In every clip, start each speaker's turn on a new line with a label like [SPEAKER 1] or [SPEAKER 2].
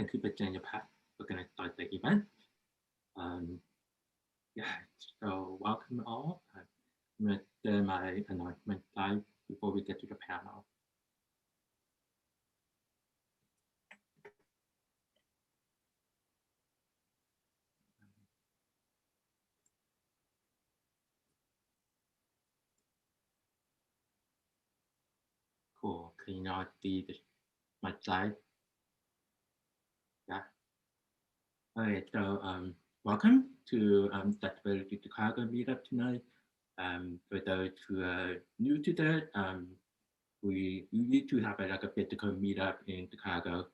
[SPEAKER 1] thank you for joining the path. We're going to start the event. So welcome all. I'm going to do my announcement slide before we get to the panel. Cool. Can you now see my slide? Yeah. All right. So welcome to Accessibility Chicago Meetup tonight. For those who are new to that, we used to have like a physical meetup in Chicago,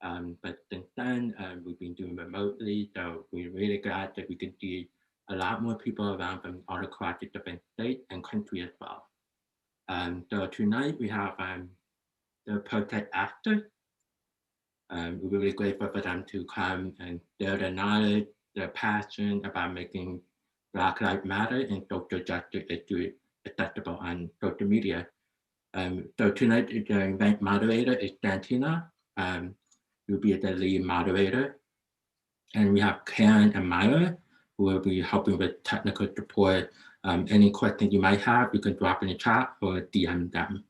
[SPEAKER 1] but since then we've been doing remotely. So we're really glad that we can see a lot more people around from all across the different states and country as well. So tonight we have the protest actors. We're really grateful for them to come and share their knowledge, their passion about making Black Lives Matter and social justice issues accessible on social media. So tonight the event moderator is Santina. Will be the lead moderator. And we have Karen and Myra, who will be helping with technical support. Any questions you might have, you can drop in the chat or DM them.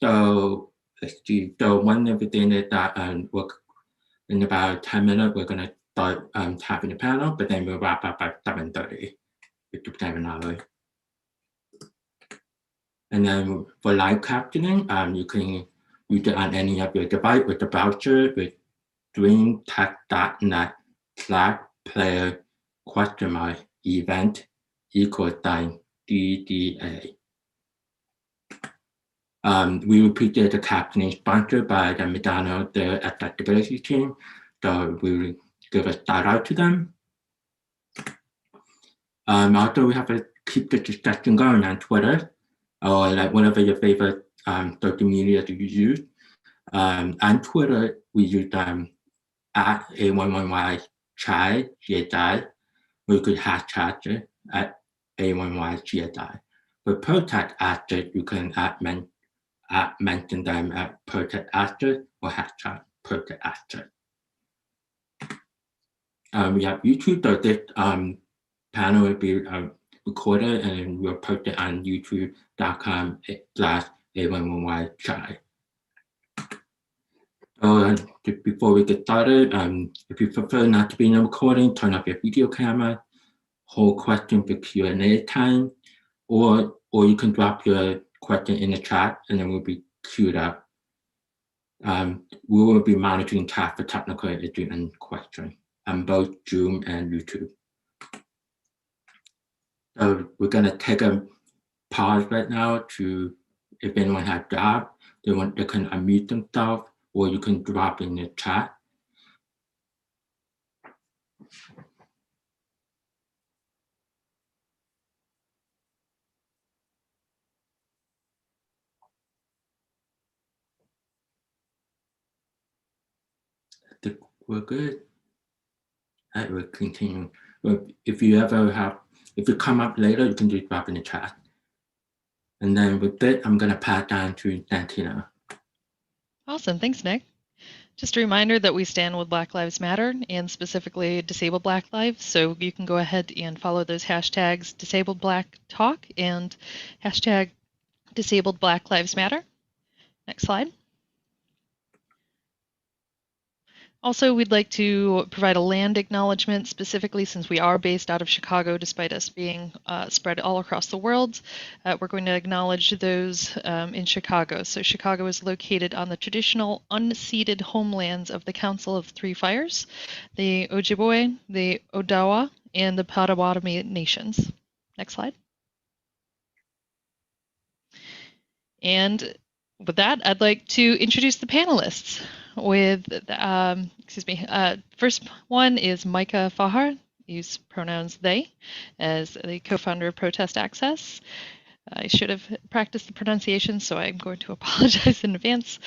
[SPEAKER 1] So let's see. So one of the things is that in about 10 minutes, we're going to start having the panel, but then we'll wrap up at 7:30, which is 7 hours. And then for live captioning, you can use it on any of your device with the browser with dreamtech.net/player?event=DDA. We appreciate the captioning sponsored by the McDonald's accessibility team, so we will give a shout out to them. Also, we have to keep the discussion going on Twitter or like whatever your favorite social media you use. On Twitter, we use at A11YCHI, or you could hashtag it at A11YCHI. For protest actors, you can mention them at protest actors or hashtag protest actors. We have YouTube, so this panel will be recorded and we'll post it on youtube.com/A11YCHI. So before we get started, if you prefer not to be in a recording, turn off your video camera, hold question for Q&A time, or you can drop your question in the chat and then we'll be queued up. We will be monitoring chat for technical issue and questions on both Zoom and YouTube. So we're going to take a pause right now to, if anyone has job, they can unmute themselves, or you can drop in the chat. I think we're good. I will continue. If you come up later, you can just drop in the chat. And then with that, I'm going to pass on to Santina.
[SPEAKER 2] Awesome. Thanks, Nick. Just a reminder that we stand with Black Lives Matter and specifically Disabled Black Lives. So you can go ahead and follow those hashtags Disabled Black Talk and hashtag Disabled Black Lives Matter. Next slide. Also, we'd like to provide a land acknowledgement, specifically since we are based out of Chicago, despite us being spread all across the world. We're going to acknowledge those in Chicago. So Chicago is located on the traditional unceded homelands of the Council of Three Fires, the Ojibwe, the Odawa, and the Potawatomi nations. Next slide. And with that, I'd like to introduce the panelists. With, first one is Micah Fahar, use pronouns they, as the co-founder of Protest Access. I should have practiced the pronunciation, so I'm going to apologize in advance.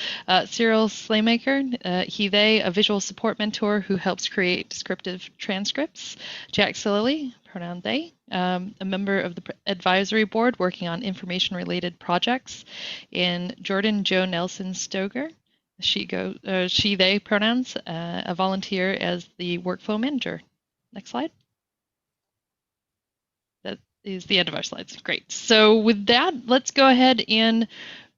[SPEAKER 2] Cyril Slaymaker, he, they, a visual support mentor who helps create descriptive transcripts. Jack Silily, pronoun they, a member of the advisory board working on information-related projects. And Jordan Joe Nelson Stoger, she, they pronouns, a volunteer as the workflow manager. Next slide. That is the end of our slides. Great. So with that, let's go ahead and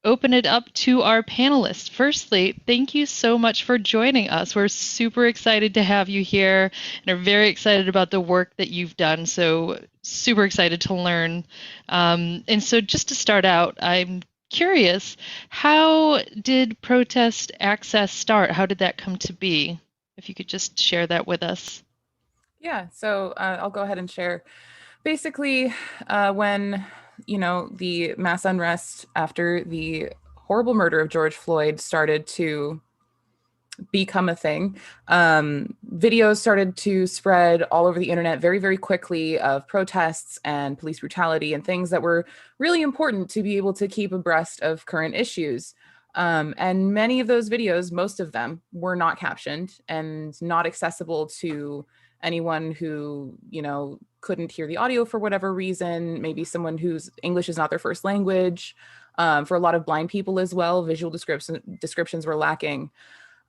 [SPEAKER 2] open it up to our panelists. Firstly, thank you so much for joining us. We're super excited to have you here and are very excited about the work that you've done. So super excited to learn. And so just to start out, I'm curious, how did protest access start? How did that come to be? If you could just share that with us.
[SPEAKER 3] Yeah, so I'll go ahead and share. Basically, when, the mass unrest after the horrible murder of George Floyd started to become a thing, videos started to spread all over the internet very, very quickly of protests and police brutality and things that were really important to be able to keep abreast of current issues. And many of those videos, most of them, were not captioned and not accessible to anyone who, couldn't hear the audio for whatever reason, maybe someone whose English is not their first language. For a lot of blind people as well, visual descriptions were lacking.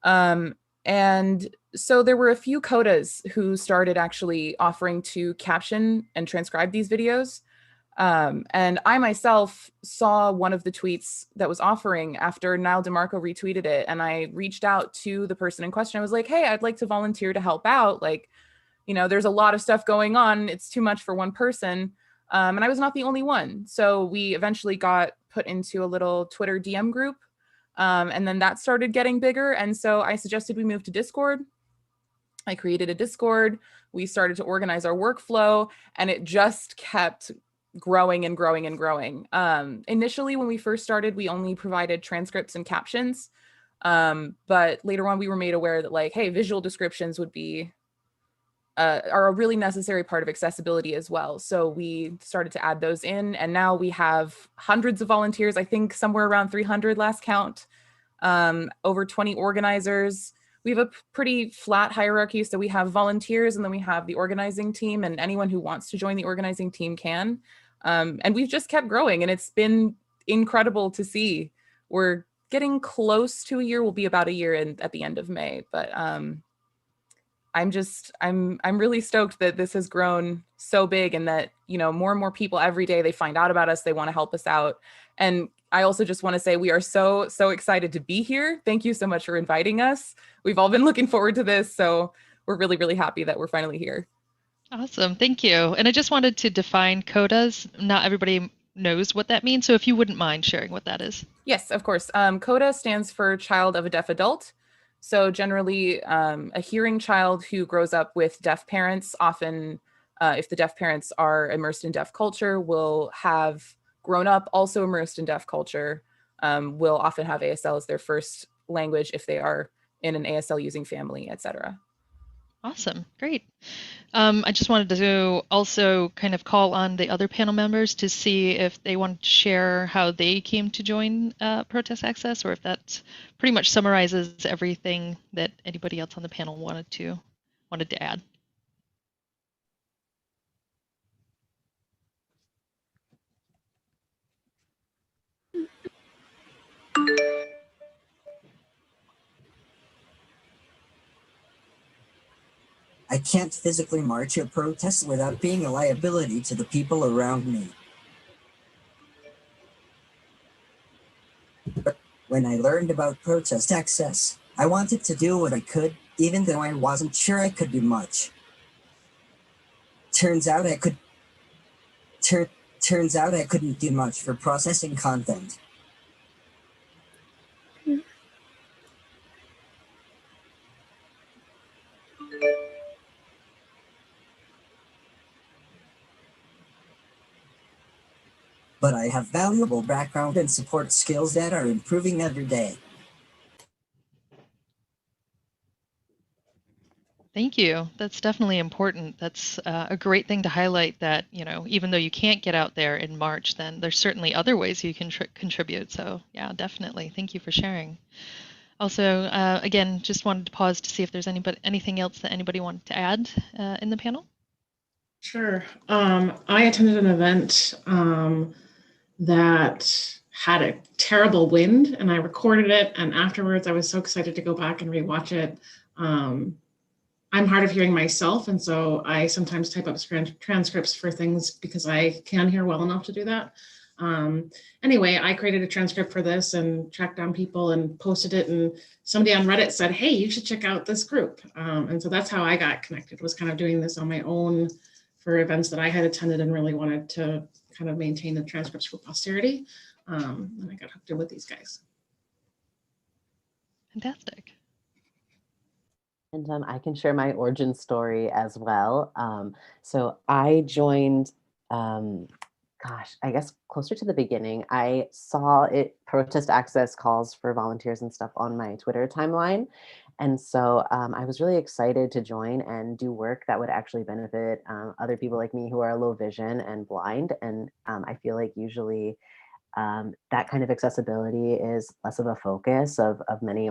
[SPEAKER 3] And so there were a few Codas who started actually offering to caption and transcribe these videos. And I myself saw one of the tweets that was offering after Niall DeMarco retweeted it. And I reached out to the person in question. I was like, hey, I'd like to volunteer to help out. Like, there's a lot of stuff going on. It's too much for one person. And I was not the only one. So we eventually got put into a little Twitter DM group. And then that started getting bigger. And so I suggested we move to Discord. I created a Discord. We started to organize our workflow, and it just kept growing and growing and growing. Initially, when we first started, we only provided transcripts and captions. But later on, we were made aware that, like, hey, visual descriptions would be are a really necessary part of accessibility as well. So we started to add those in, and now we have hundreds of volunteers, I think somewhere around 300 last count, over 20 organizers. We have a pretty flat hierarchy. So we have volunteers, and then we have the organizing team, and anyone who wants to join the organizing team can. And we've just kept growing, and it's been incredible to see. We're getting close to a year. We'll be about a year at the end of May, but I'm really stoked that this has grown so big, and that, more and more people every day, they find out about us, they want to help us out. And I also just want to say we are so excited to be here. Thank you so much for inviting us. We've all been looking forward to this, so we're really, really happy that we're finally here.
[SPEAKER 2] Awesome, thank you. And I just wanted to define CODAs. Not everybody knows what that means, so if you wouldn't mind sharing what that is.
[SPEAKER 3] Yes, of course. Coda stands for Child of a Deaf Adult. So generally, a hearing child who grows up with deaf parents, often if the deaf parents are immersed in deaf culture, will have grown up also immersed in deaf culture, will often have ASL as their first language if they are in an ASL using family, etc.
[SPEAKER 2] Awesome, great. I just wanted to also kind of call on the other panel members to see if they want to share how they came to join Protest Access, or if that pretty much summarizes everything that anybody else on the panel wanted to add.
[SPEAKER 4] I can't physically march or protest without being a liability to the people around me. But when I learned about Protest Access, I wanted to do what I could, even though I wasn't sure I could do much. Turns out I couldn't do much for processing content. But I have valuable background and support skills that are improving every day.
[SPEAKER 2] Thank you. That's definitely important. That's a great thing to highlight, that, even though you can't get out there in March, then there's certainly other ways you can contribute. So yeah, definitely. Thank you for sharing. Also, again, just wanted to pause to see if there's anything else that anybody wanted to add in the panel.
[SPEAKER 5] Sure. I attended an event that had a terrible wind, and I recorded it. And afterwards, I was so excited to go back and rewatch it. I'm hard of hearing myself, and so I sometimes type up transcripts for things because I can hear well enough to do that. Anyway, I created a transcript for this and tracked down people and posted it, and somebody on Reddit said, hey, you should check out this group. And so that's how I got connected, was kind of doing this on my own for events that I had attended and really wanted to kind of maintain the transcripts for posterity. And I got hooked in with these guys.
[SPEAKER 2] Fantastic.
[SPEAKER 6] And I can share my origin story as well. So I joined, gosh, I guess closer to the beginning. I saw it, protest access calls for volunteers and stuff on my Twitter timeline. And so I was really excited to join and do work that would actually benefit other people like me who are low vision and blind. And I feel like usually that kind of accessibility is less of a focus of many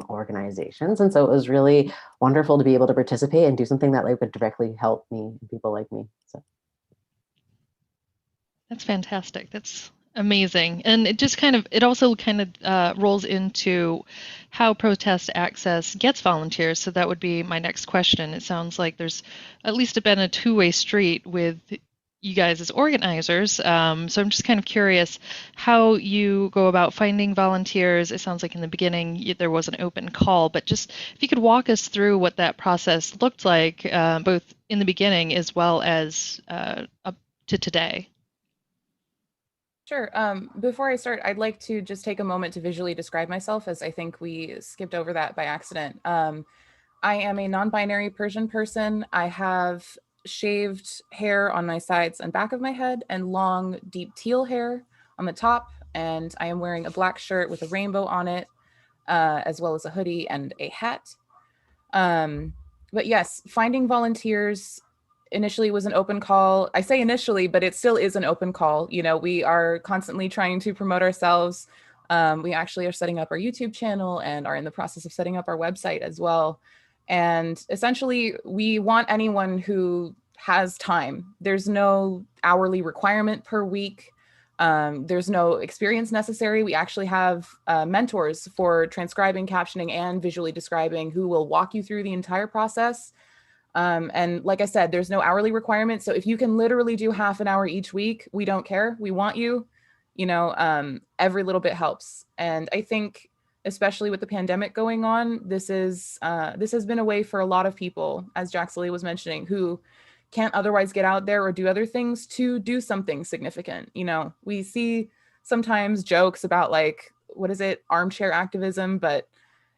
[SPEAKER 6] organizations. And so it was really wonderful to be able to participate and do something that like would directly help me and people like me. So
[SPEAKER 2] That's fantastic. That's amazing. And it just kind of, it also kind of rolls into how protest access gets volunteers. So that would be my next question. It sounds like there's at least been a two-way street with you guys as organizers. So I'm just kind of curious how you go about finding volunteers. It sounds like in the beginning there was an open call, but just if you could walk us through what that process looked like, both in the beginning as well as up to today.
[SPEAKER 3] Sure. Before I start, I'd like to just take a moment to visually describe myself, as I think we skipped over that by accident. I am a non-binary Persian person. I have shaved hair on my sides and back of my head and long, deep teal hair on the top. And I am wearing a black shirt with a rainbow on it, as well as a hoodie and a hat. But yes, finding volunteers initially was an open call. I say initially, but it still is an open call. You know, we are constantly trying to promote ourselves. We actually are setting up our YouTube channel and are in the process of setting up our website as well. And essentially, we want anyone who has time. There's no hourly requirement per week. There's no experience necessary. We actually have mentors for transcribing, captioning, and visually describing who will walk you through the entire process. And like I said, there's no hourly requirement. So if you can literally do half an hour each week, we don't care. We want you, you know, every little bit helps. And I think, especially with the pandemic going on, this has been a way for a lot of people, as Jaxalee was mentioning, who can't otherwise get out there or do other things to do something significant. You know, we see sometimes jokes about like, what is it, armchair activism, but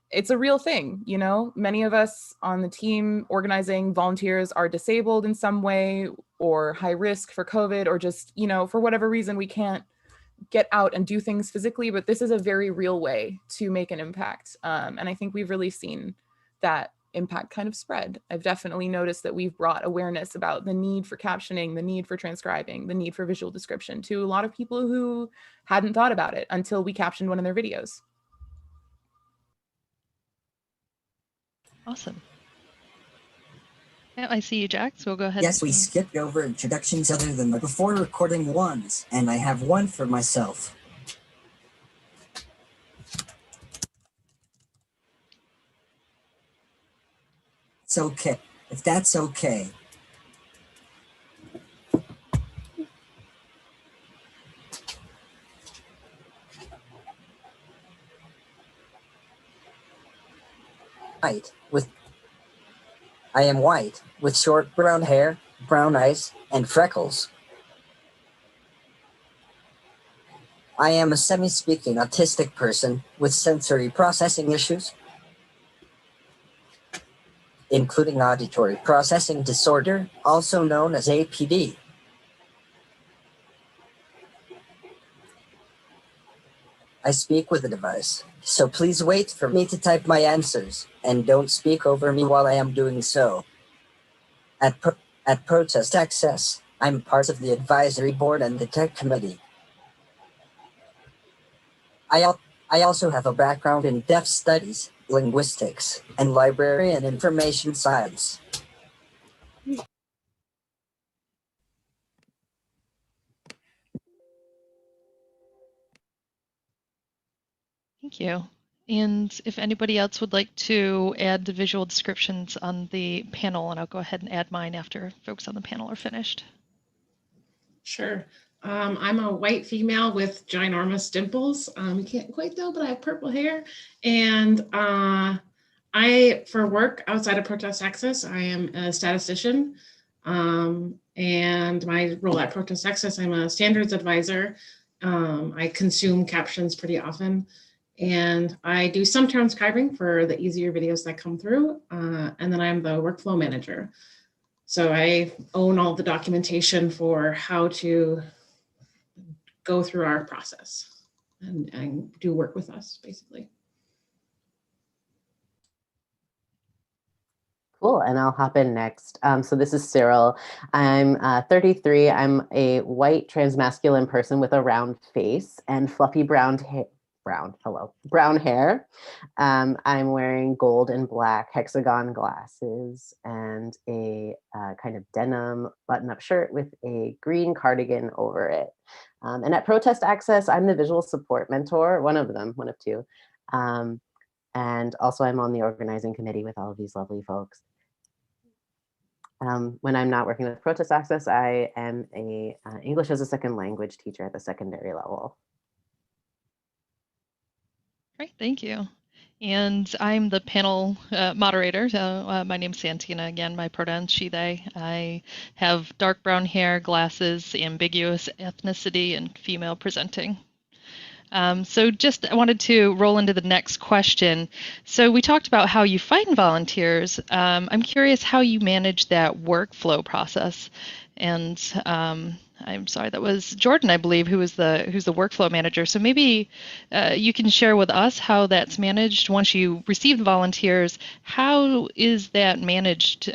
[SPEAKER 3] it's a real thing. You know, many of us on the team organizing volunteers are disabled in some way or high risk for COVID, or just, you know, for whatever reason, we can't get out and do things physically, but this is a very real way to make an impact. And I think we've really seen that impact kind of spread. I've definitely noticed that we've brought awareness about the need for captioning, the need for transcribing, the need for visual description to a lot of people who hadn't thought about it until we captioned one of their videos.
[SPEAKER 2] Awesome. Yeah, I see you, Jack, so we'll go ahead.
[SPEAKER 4] Yes, we skipped over introductions other than the before recording ones, and I have one for myself. It's okay, if that's okay. I am white, with short brown hair, brown eyes, and freckles. I am a semi-speaking autistic person with sensory processing issues, including auditory processing disorder, also known as APD. I speak with a device, so please wait for me to type my answers, and don't speak over me while I am doing so. At Protest Access, I'm part of the advisory board and the tech committee. I also have a background in deaf studies, linguistics, and library and information science.
[SPEAKER 2] Thank you. And if anybody else would like to add the visual descriptions on the panel, and I'll go ahead and add mine after folks on the panel are finished.
[SPEAKER 5] Sure. I'm a white female with ginormous dimples. You can't quite tell, but I have purple hair. And for work outside of Protest Access, I am a statistician. And my role at Protest Access, I'm a standards advisor. I consume captions pretty often. And I do some transcribing for the easier videos that come through. And then I'm the workflow manager. So I own all the documentation for how to go through our process and do work with us, basically.
[SPEAKER 6] Cool, and I'll hop in next. So this is Cyril. I'm 33. I'm a white transmasculine person with a round face and fluffy brown hair. Brown hair. I'm wearing gold and black hexagon glasses and a kind of denim button-up shirt with a green cardigan over it. And at Protest Access, I'm the visual support mentor, one of two. And also I'm on the organizing committee with all of these lovely folks. When I'm not working with Protest Access, I am a English as a second language teacher at the secondary level.
[SPEAKER 2] Great, thank you. And I'm the panel moderator. So my name's Santina. Again, my pronouns she, they. I have dark brown hair, glasses, ambiguous ethnicity, and female presenting. So I wanted to roll into the next question. So we talked about how you find volunteers. I'm curious how you manage that workflow process. And I'm sorry, that was Jordan, I believe, who's the workflow manager. So maybe you can share with us how that's managed once you receive the volunteers. How is that managed,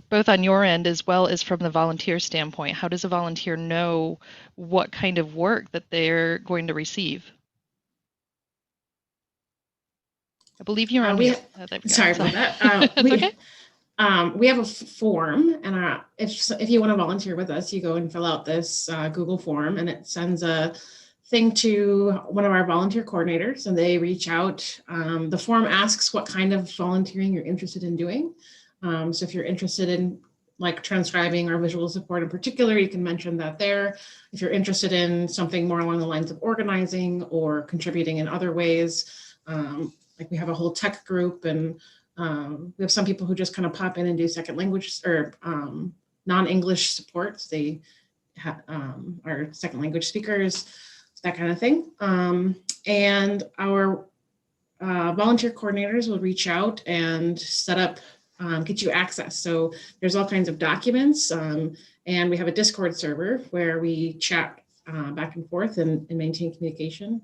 [SPEAKER 2] both on your end as well as from the volunteer standpoint? How does a volunteer know what kind of work that they're going to receive? I believe you're on mute.
[SPEAKER 5] Sorry about that.
[SPEAKER 2] Okay.
[SPEAKER 5] We have a form, and if you want to volunteer with us, you go and fill out this Google form, and it sends a thing to one of our volunteer coordinators, and they reach out. The form asks what kind of volunteering you're interested in doing. So if you're interested in like transcribing or visual support in particular, you can mention that there. If you're interested in something more along the lines of organizing or contributing in other ways, like we have a whole tech group, and we have some people who just kind of pop in and do second language or non-English supports. They are second language speakers, that kind of thing. And our volunteer coordinators will reach out and set up, get you access. So there's all kinds of documents, and we have a Discord server where we chat back and forth and maintain communication.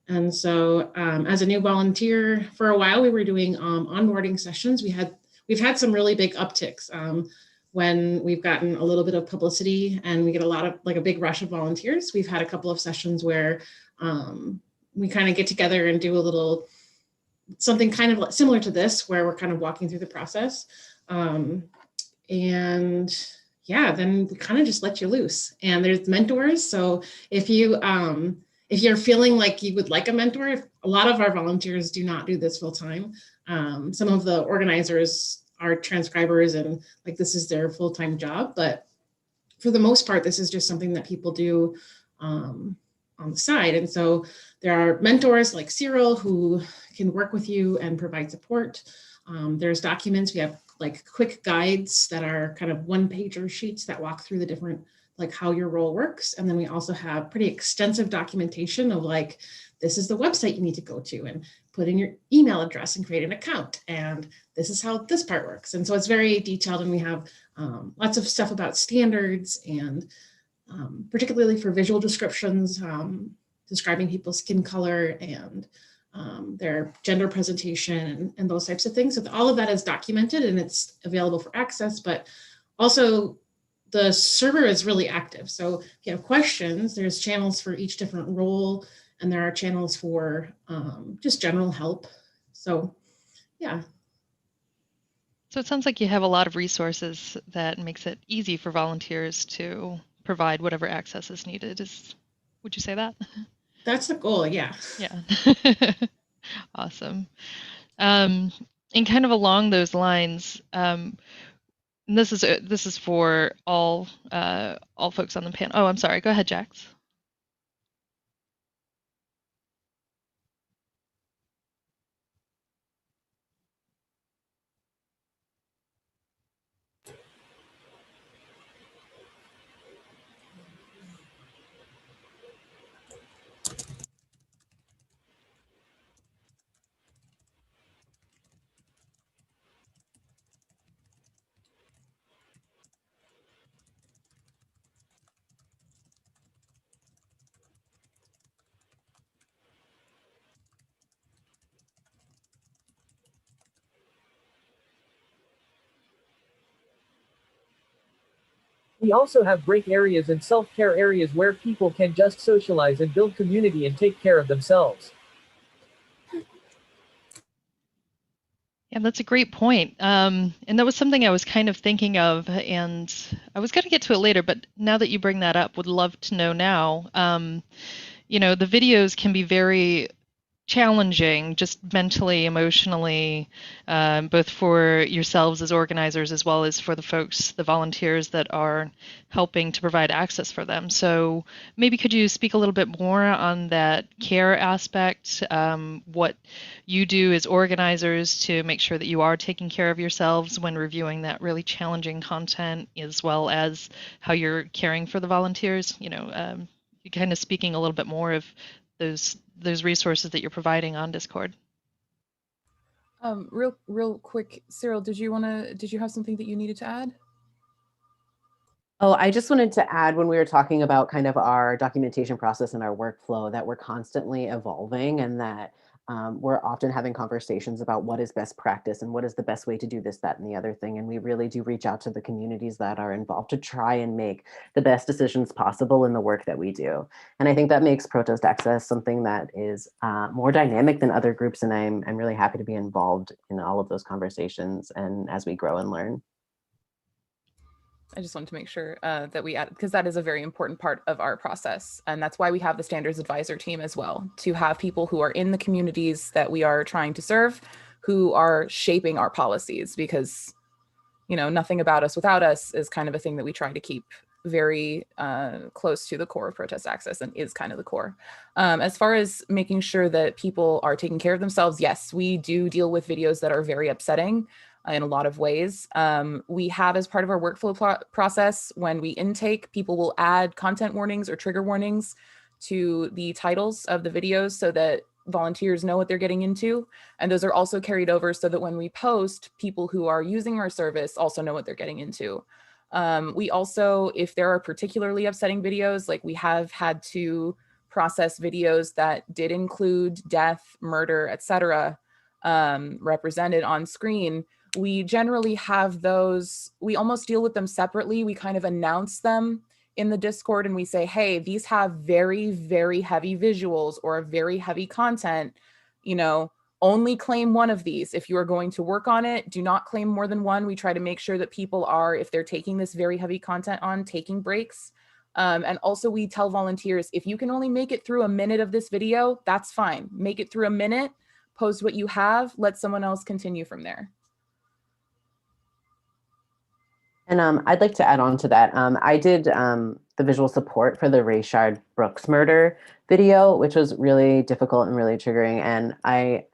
[SPEAKER 5] And so as a new volunteer, for a while we were doing onboarding sessions. We've had some really big upticks when we've gotten a little bit of publicity and we get a big rush of volunteers. We've had a couple of sessions where we kind of get together and do a little something kind of similar to this, where we're kind of walking through the process. And yeah, then we kind of just let you loose. And there's mentors. So if you're feeling like you would like a mentor, a lot of our volunteers do not do this full time. Some of the organizers are transcribers and like this is their full-time job, but for the most part, this is just something that people do on the side. And so there are mentors like Cyril who can work with you and provide support. There's documents. We have like quick guides that are kind of one-pager sheets that walk through the different, like how your role works. And then we also have pretty extensive documentation of like, this is the website you need to go to and put in your email address and create an account. And this is how this part works. And so it's very detailed, and we have lots of stuff about standards and particularly for visual descriptions, describing people's skin color and their gender presentation and those types of things. So all of that is documented and it's available for access, but also the server is really active. So if you have questions, there's channels for each different role, and there are channels for just general help. So yeah.
[SPEAKER 2] So it sounds like you have a lot of resources that makes it easy for volunteers to provide whatever access is needed. Would you say that?
[SPEAKER 5] That's the goal, yeah.
[SPEAKER 2] Yeah. Awesome. And kind of along those lines, and this is for all folks on the panel. Oh, I'm sorry. Go ahead, Jax.
[SPEAKER 7] We also have break areas and self-care areas where people can just socialize and build community and take care of themselves.
[SPEAKER 2] Yeah, that's a great point. And that was something I was kind of thinking of, and I was going to get to it later, but now that you bring that up, would love to know now. You know, the videos can be very challenging, just mentally, emotionally, both for yourselves as organizers as well as for the folks, the volunteers that are helping to provide access for them. So maybe could you speak a little bit more on that care aspect, what you do as organizers to make sure that you are taking care of yourselves when reviewing that really challenging content, as well as how you're caring for the volunteers, you know, kind of speaking a little bit more of those resources that you're providing on Discord.
[SPEAKER 3] Real quick, Cyril, did you have something that you needed to add?
[SPEAKER 6] Oh, I just wanted to add, when we were talking about kind of our documentation process and our workflow, that we're constantly evolving, and that we're often having conversations about what is best practice and what is the best way to do this, that, and the other thing. And we really do reach out to the communities that are involved to try and make the best decisions possible in the work that we do. And I think that makes Protest Access something that is more dynamic than other groups. And I'm really happy to be involved in all of those conversations and as we grow and learn.
[SPEAKER 3] I just wanted to make sure that we add, because that is a very important part of our process. And that's why we have the standards advisor team as well, to have people who are in the communities that we are trying to serve, who are shaping our policies, because, you know, nothing about us without us is kind of a thing that we try to keep very close to the core of Protest Access, and is kind of the core. As far as making sure that people are taking care of themselves, yes, we do deal with videos that are very upsetting in a lot of ways. We have, as part of our workflow process, when we intake, people will add content warnings or trigger warnings to the titles of the videos so that volunteers know what they're getting into. And those are also carried over so that when we post, people who are using our service also know what they're getting into. We also, if there are particularly upsetting videos, like we have had to process videos that did include death, murder, etc., represented on screen, we generally have those, we almost deal with them separately. We kind of announce them in the Discord and we say, hey, these have very, very heavy visuals or very heavy content, you know, only claim one of these. If you are going to work on it, do not claim more than one. We try to make sure that people are, if they're taking this very heavy content on, taking breaks. And also we tell volunteers, if you can only make it through a minute of this video, that's fine. Make it through a minute, post what you have, let someone else continue from there.
[SPEAKER 6] And I'd like to add on to that. I did the visual support for the Rayshard Brooks murder video, which was really difficult and really triggering. And I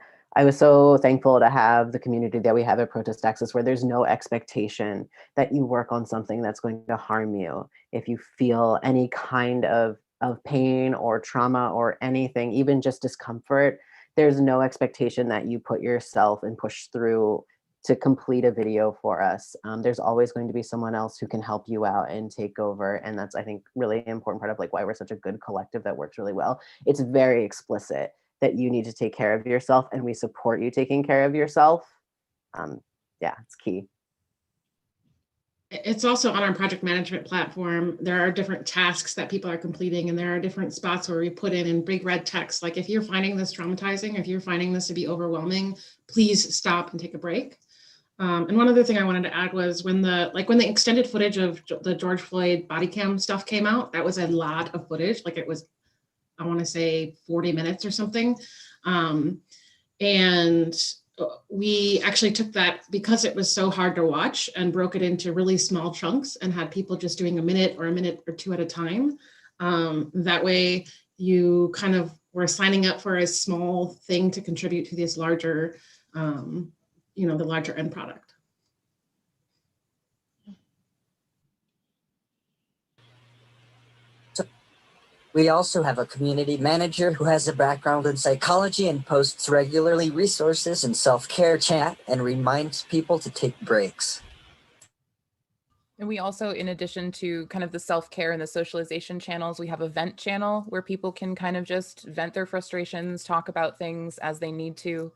[SPEAKER 6] was so thankful to have the community that we have at Protest Access, where there's no expectation that you work on something that's going to harm you. If you feel any kind of pain or trauma or anything, even just discomfort, there's no expectation that you put yourself and push through to complete a video for us. There's always going to be someone else who can help you out and take over. And that's, I think, really important part of like why we're such a good collective that works really well. It's very explicit that you need to take care of yourself, and we support you taking care of yourself. Yeah, it's key.
[SPEAKER 5] It's also on our project management platform. There are different tasks that people are completing, and there are different spots where we put in big red text, like, if you're finding this traumatizing, if you're finding this to be overwhelming, please stop and take a break. And one other thing I wanted to add was when the extended footage of the George Floyd body cam stuff came out, that was a lot of footage. Like, it was I want to say 40 minutes or something. And we actually took that, because it was so hard to watch, and broke it into really small chunks and had people just doing a minute or two at a time. That way you kind of were signing up for a small thing to contribute to this larger, you know, the larger end product.
[SPEAKER 4] We also have a community manager who has a background in psychology and posts regularly resources and self-care chat and reminds people to take breaks.
[SPEAKER 3] And we also, in addition to kind of the self-care and the socialization channels, we have a vent channel where people can kind of just vent their frustrations, talk about things as they need to.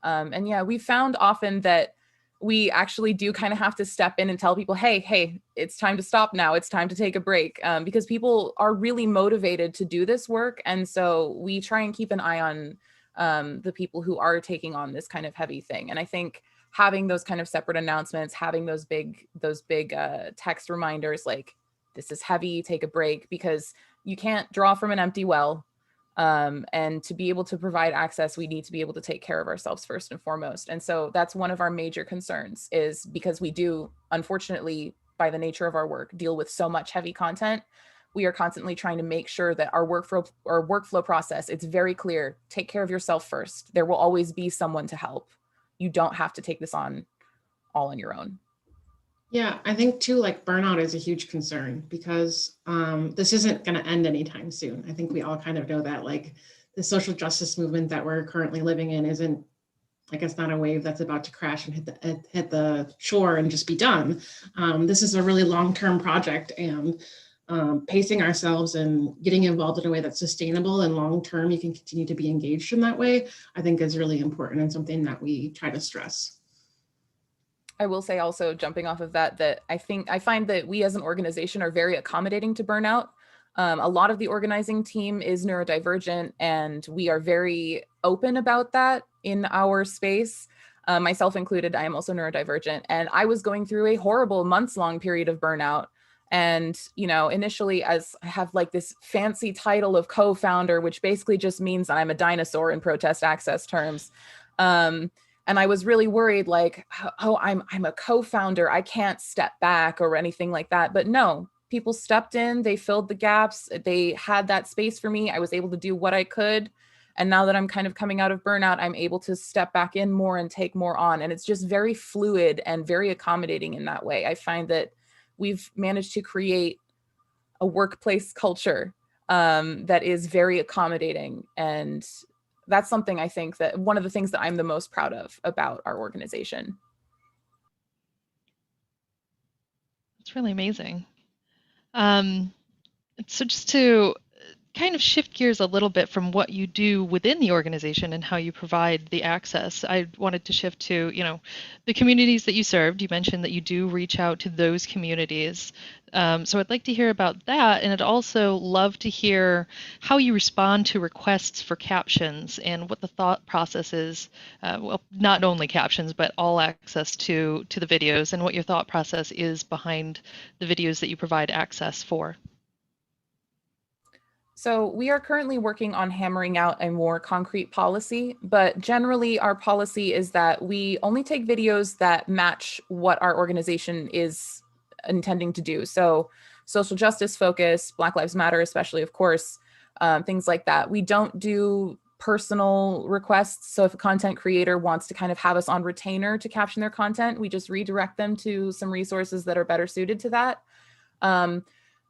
[SPEAKER 3] And yeah, we found often that we actually do kind of have to step in and tell people, hey, it's time to stop now. It's time to take a break, because people are really motivated to do this work. And so we try and keep an eye on the people who are taking on this kind of heavy thing. And I think having those kind of separate announcements, having those big text reminders like, this is heavy, take a break, because you can't draw from an empty well. And to be able to provide access, we need to be able to take care of ourselves first and foremost. And so that's one of our major concerns, is because we do, unfortunately, by the nature of our work, deal with so much heavy content. We are constantly trying to make sure that our workflow process, it's very clear. Take care of yourself first. There will always be someone to help. You don't have to take this on all on your own.
[SPEAKER 5] Yeah, I think too, like burnout is a huge concern, because this isn't going to end anytime soon. I think we all kind of know that, like, the social justice movement that we're currently living in isn't, like, it's not a wave that's about to crash and hit the shore and just be done. This is a really long-term project, and pacing ourselves and getting involved in a way that's sustainable and long-term, you can continue to be engaged in that way, I think is really important and something that we try to stress.
[SPEAKER 3] I will say also, jumping off of that, that I find that we as an organization are very accommodating to burnout. A lot of the organizing team is neurodivergent, and we are very open about that in our space. Myself included, I am also neurodivergent, and I was going through a horrible months-long period of burnout. And, you know, initially, as I have like this fancy title of co-founder, which basically just means I'm a dinosaur in protest access terms. And I was really worried, like, oh, I'm a co-founder, I can't step back or anything like that. But no, people stepped in, they filled the gaps, they had that space for me. I was able to do what I could. And now that I'm kind of coming out of burnout, I'm able to step back in more and take more on. And it's just very fluid and very accommodating in that way. I find that we've managed to create a workplace culture that is very accommodating. And that's something I think that one of the things that I'm the most proud of about our organization.
[SPEAKER 2] It's really amazing. So just to kind of shift gears a little bit from what you do within the organization and how you provide the access, I wanted to shift to, you know, the communities that you served. You mentioned that you do reach out to those communities. So I'd like to hear about that, and I'd also love to hear how you respond to requests for captions and what the thought process is, well, not only captions, but all access to the videos, and what your thought process is behind the videos that you provide access for.
[SPEAKER 3] So we are currently working on hammering out a more concrete policy, but generally our policy is that we only take videos that match what our organization is intending to do. So social justice focus, Black Lives Matter, especially, of course, things like that. We don't do personal requests. So if a content creator wants to kind of have us on retainer to caption their content, we just redirect them to some resources that are better suited to that.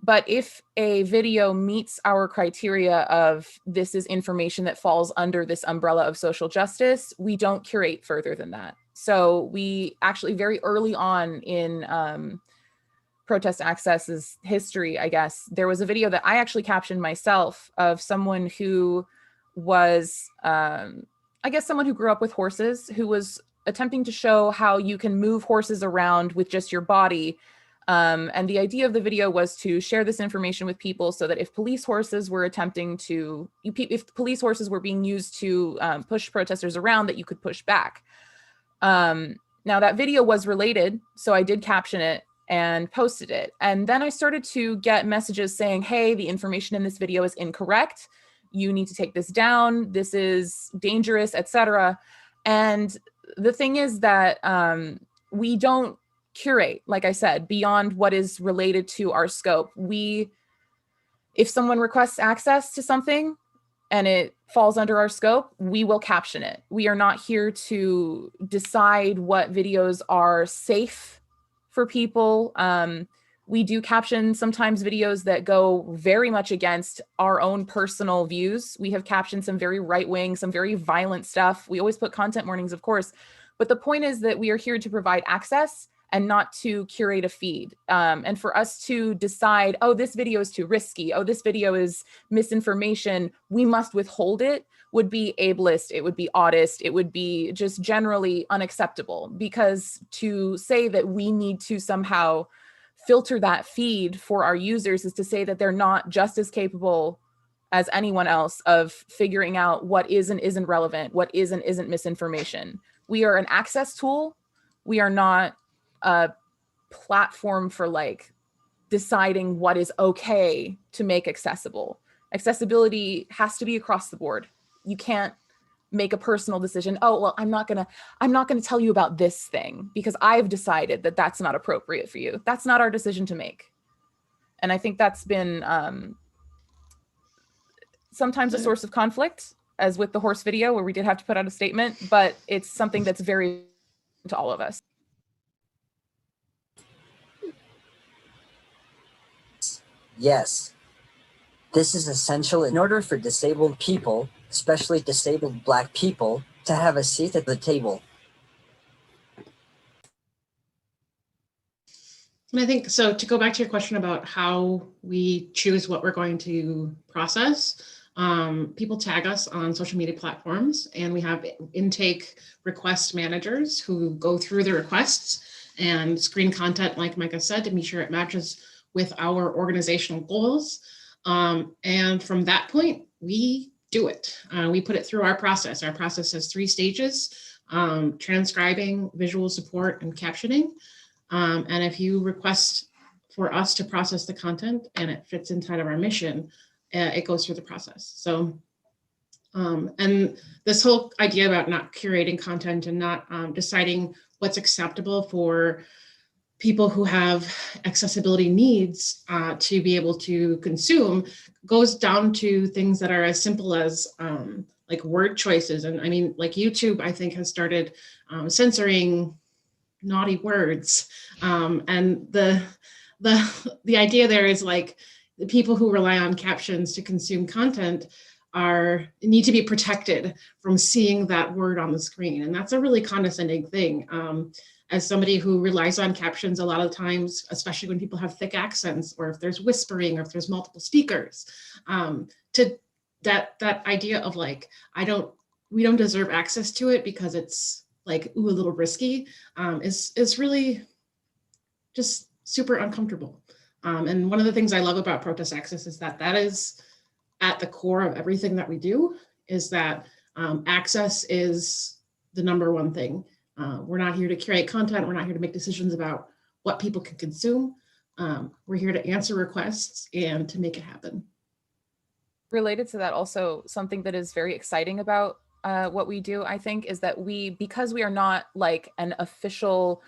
[SPEAKER 3] But if a video meets our criteria of this is information that falls under this umbrella of social justice, we don't curate further than that. So we actually very early on in Protest Access's history, I guess, there was a video that I actually captioned myself of someone who was, I guess, someone who grew up with horses, who was attempting to show how you can move horses around with just your body. And the idea of the video was to share this information with people so that if police horses were if police horses were being used to push protesters around, that you could push back. Now that video was related, so I did caption it and posted it. And then I started to get messages saying, hey, the information in this video is incorrect. you need to take this down, this is dangerous, etc. And the thing is that we don't curate, like I said, beyond what is related to our scope. If someone requests access to something and it falls under our scope, we will caption it. We are not here to decide what videos are safe for people. We do caption sometimes videos that go very much against our own personal views. We have captioned some very right-wing, some very violent stuff. We always put content warnings, of course. But the point is that we are here to provide access and not to curate a feed. And for us to decide, oh, this video is too risky, oh, this video is misinformation, we must withhold it, would be ableist, it would be oddist, it would be just generally unacceptable. Because to say that we need to somehow filter that feed for our users is to say that they're not just as capable as anyone else of figuring out what is and isn't relevant, what is and isn't misinformation. We are an access tool. We are not a platform for like deciding what is okay to make accessible. Accessibility has to be across the board. You can't make a personal decision. Oh, well, I'm not gonna tell you about this thing because I've decided that that's not appropriate for you. That's not our decision to make. And I think that's been sometimes a source of conflict, as with the horse video where we did have to put out a statement, but it's something that's very to all of us.
[SPEAKER 4] Yes, this is essential in order for disabled people, especially disabled Black people, to have a seat at the table.
[SPEAKER 5] And I think, so to go back to your question about how we choose what we're going to process, people tag us on social media platforms, and we have intake request managers who go through the requests and screen content, like Micah said, to make sure it matches with our organizational goals. And from that point, we do it. We put it through our process. Our process has 3 stages: transcribing, visual support, and captioning. And if you request for us to process the content and it fits inside of our mission, it goes through the process. So, and this whole idea about not curating content and not deciding what's acceptable for people who have accessibility needs to be able to consume goes down to things that are as simple as like word choices. And I mean, like YouTube, I think, has started censoring naughty words. And the idea there is like the people who rely on captions to consume content need to be protected from seeing that word on the screen. And that's a really condescending thing. As somebody who relies on captions a lot of times, especially when people have thick accents, or if there's whispering, or if there's multiple speakers, to that idea of like, we don't deserve access to it because it's like, ooh, a little risky, is really just super uncomfortable. And one of the things I love about protest access is that is at the core of everything that we do, is that access is the #1 thing. We're not here to curate content. We're not here to make decisions about what people can consume. We're here to answer requests and to make it happen.
[SPEAKER 3] Related to that, also something that is very exciting about what we do, I think, is that because we are not like an official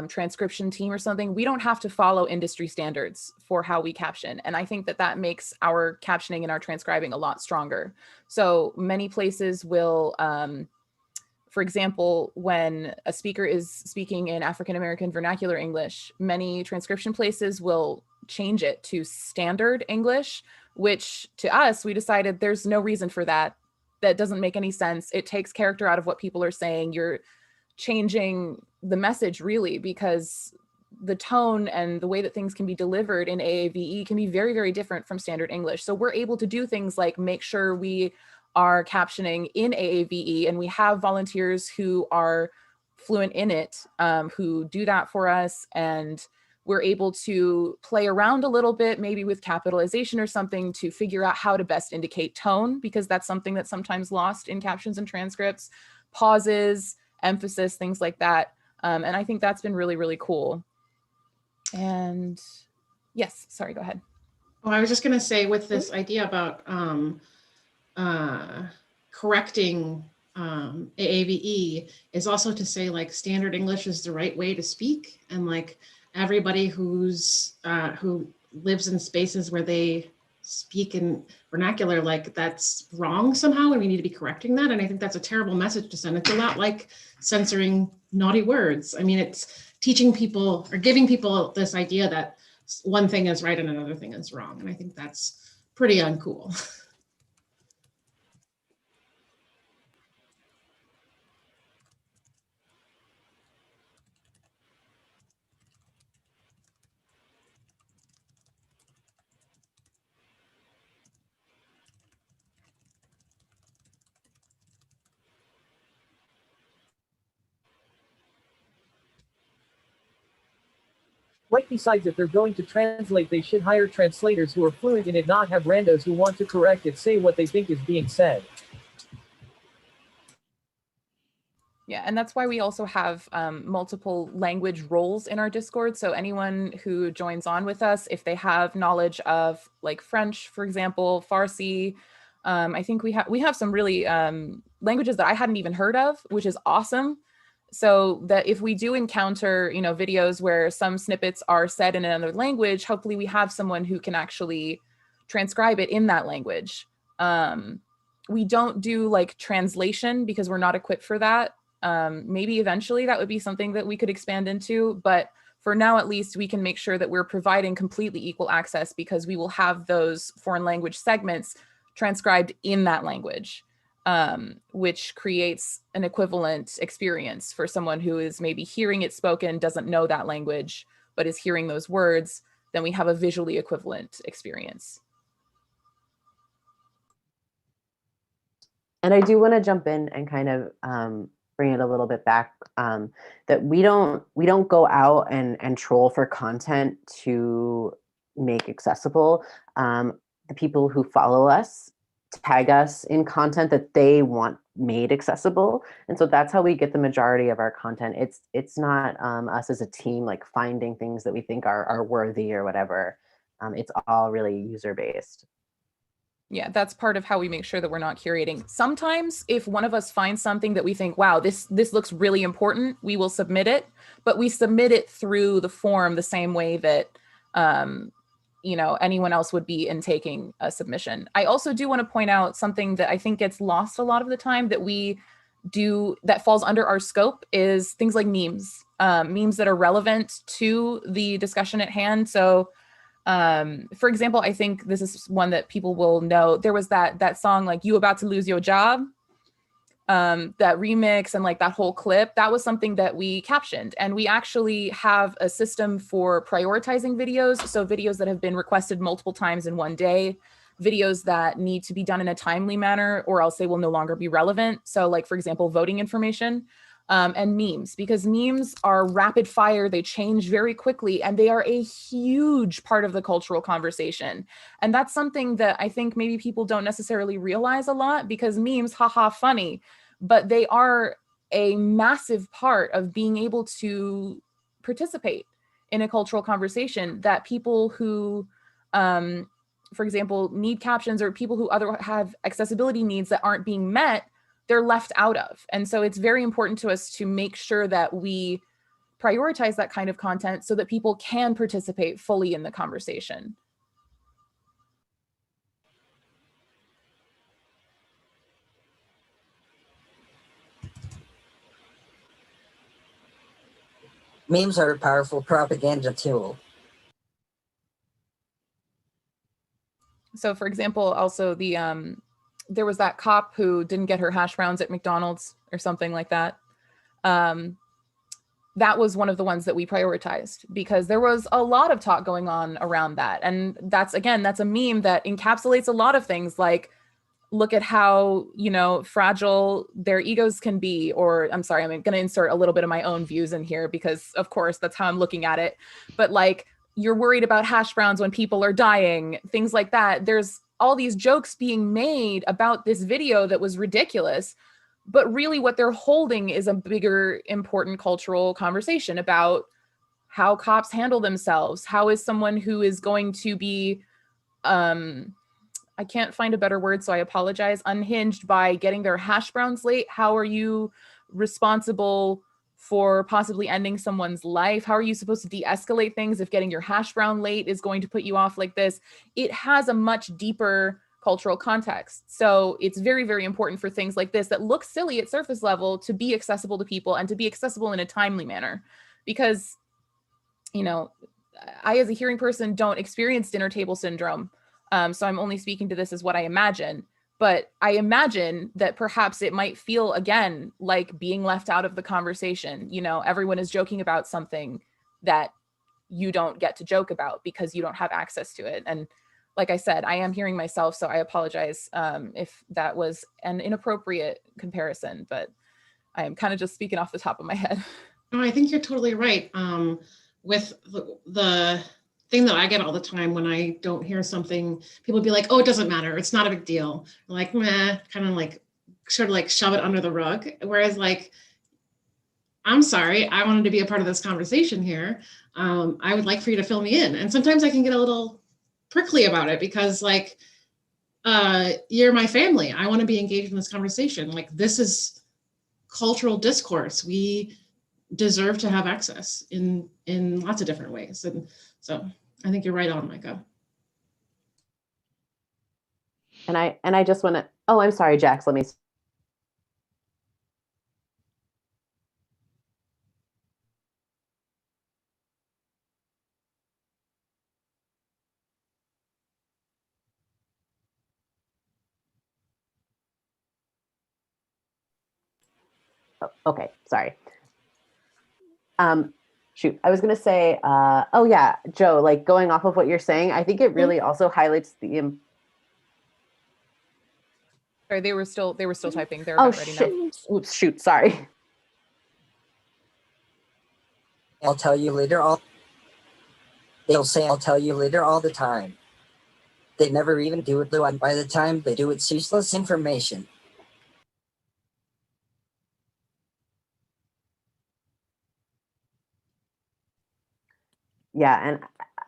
[SPEAKER 3] transcription team or something, we don't have to follow industry standards for how we caption. And I think that makes our captioning and our transcribing a lot stronger. So many places will, for example, when a speaker is speaking in African-American vernacular English, many transcription places will change it to standard English, which to us, we decided there's no reason for that. That doesn't make any sense. It takes character out of what people are saying. You're changing the message really, because the tone and the way that things can be delivered in AAVE can be very, very different from standard English. So we're able to do things like make sure we are captioning in AAVE, and we have volunteers who are fluent in it, who do that for us. And we're able to play around a little bit, maybe with capitalization or something, to figure out how to best indicate tone, because that's something that's sometimes lost in captions and transcripts, pauses, emphasis, things like that. And I think that's been really, really cool. And yes, sorry, go ahead.
[SPEAKER 5] Oh, I was just going to say, with this idea about correcting AAVE is also to say like standard English is the right way to speak, and like everybody who's who lives in spaces where they speak in vernacular, like that's wrong somehow, and we need to be correcting that. And I think that's a terrible message to send. It's a lot like censoring naughty words. I mean, it's teaching people or giving people this idea that one thing is right and another thing is wrong. And I think that's pretty uncool.
[SPEAKER 7] Right, besides, if they're going to translate, they should hire translators who are fluent in it, not have randos who want to correct it, say what they think is being said.
[SPEAKER 3] Yeah, and that's why we also have multiple language roles in our Discord. So anyone who joins on with us, if they have knowledge of like French, for example, Farsi, I think we have some really languages that I hadn't even heard of, which is awesome. So that if we do encounter, you know, videos where some snippets are said in another language, hopefully we have someone who can actually transcribe it in that language. We don't do like translation because we're not equipped for that. Maybe eventually that would be something that we could expand into, but for now, at least, we can make sure that we're providing completely equal access because we will have those foreign language segments transcribed in that language, which creates an equivalent experience for someone who is maybe hearing it spoken, doesn't know that language, but is hearing those words. Then we have a visually equivalent experience.
[SPEAKER 6] And I do want to jump in and kind of bring it a little bit back, that we don't go out and troll for content to make accessible. The people who follow us tag us in content that they want made accessible, and so that's how we get the majority of our content. It's not us as a team like finding things that we think are worthy or whatever. It's all really user based.
[SPEAKER 3] Yeah, that's part of how we make sure that we're not curating. Sometimes if one of us finds something that we think, wow, this looks really important, we will submit it, but we submit it through the form the same way that you know, anyone else would be in taking a submission. I also do want to point out something that I think gets lost a lot of the time that we do that falls under our scope is things like memes, memes that are relevant to the discussion at hand. So for example, I think this is one that people will know. There was that song like "You About to Lose Your Job," that remix and like that whole clip. That was something that we captioned, and we actually have a system for prioritizing videos. So videos that have been requested multiple times in one day, videos that need to be done in a timely manner, or else they will no longer be relevant. So like, for example, voting information. And memes, because memes are rapid fire, they change very quickly, and they are a huge part of the cultural conversation. And that's something that I think maybe people don't necessarily realize a lot, because memes, haha, funny, but they are a massive part of being able to participate in a cultural conversation that people who, for example, need captions, or people who have accessibility needs that aren't being met, they're left out of. And so it's very important to us to make sure that we prioritize that kind of content so that people can participate fully in the conversation.
[SPEAKER 4] Memes are a powerful propaganda tool.
[SPEAKER 3] So for example, also there was that cop who didn't get her hash browns at McDonald's or something like that. That was one of the ones that we prioritized because there was a lot of talk going on around that. And that's a meme that encapsulates a lot of things, like, look at how, you know, fragile their egos can be, or I'm sorry, I'm going to insert a little bit of my own views in here because of course that's how I'm looking at it. But like, you're worried about hash browns when people are dying, things like that. There's all these jokes being made about this video that was ridiculous, but really what they're holding is a bigger, important cultural conversation about how cops handle themselves. How is someone who is going to be I can't find a better word, so I apologize, unhinged by getting their hash browns late. How are you responsible for possibly ending someone's life? How are you supposed to de-escalate things if getting your hash brown late is going to put you off like this? It has a much deeper cultural context. So it's very, very important for things like this that look silly at surface level to be accessible to people and to be accessible in a timely manner. Because, you know, I, as a hearing person, don't experience dinner table syndrome. So I'm only speaking to this as what I imagine. But I imagine that perhaps it might feel, again, like being left out of the conversation. You know, everyone is joking about something that you don't get to joke about because you don't have access to it. And like I said, I am hearing myself, so I apologize if that was an inappropriate comparison, but I am kind of just speaking off the top of my head.
[SPEAKER 5] No, I think you're totally right. With the thing that I get all the time when I don't hear something, people be like, oh, it doesn't matter. It's not a big deal. I'm like, meh, kind of like, sort of like shove it under the rug. Whereas like, I'm sorry, I wanted to be a part of this conversation here. I would like for you to fill me in. And sometimes I can get a little prickly about it because like, you're my family. I want to be engaged in this conversation. Like this is cultural discourse. We deserve to have access in lots of different ways. And so I think you're right on, Micah.
[SPEAKER 6] And I just want to, oh, I'm sorry, Jax, let me. Oh, okay, sorry. Shoot, I was gonna say, oh yeah, Joe, like going off of what you're saying, I think it really also highlights the.
[SPEAKER 3] Sorry, they were still typing. They're about ready now.
[SPEAKER 6] Oops, shoot, sorry.
[SPEAKER 4] I'll tell you later. They'll say I'll tell you later all the time. They never even do it though, and by the time they do, it's useless information.
[SPEAKER 6] Yeah, and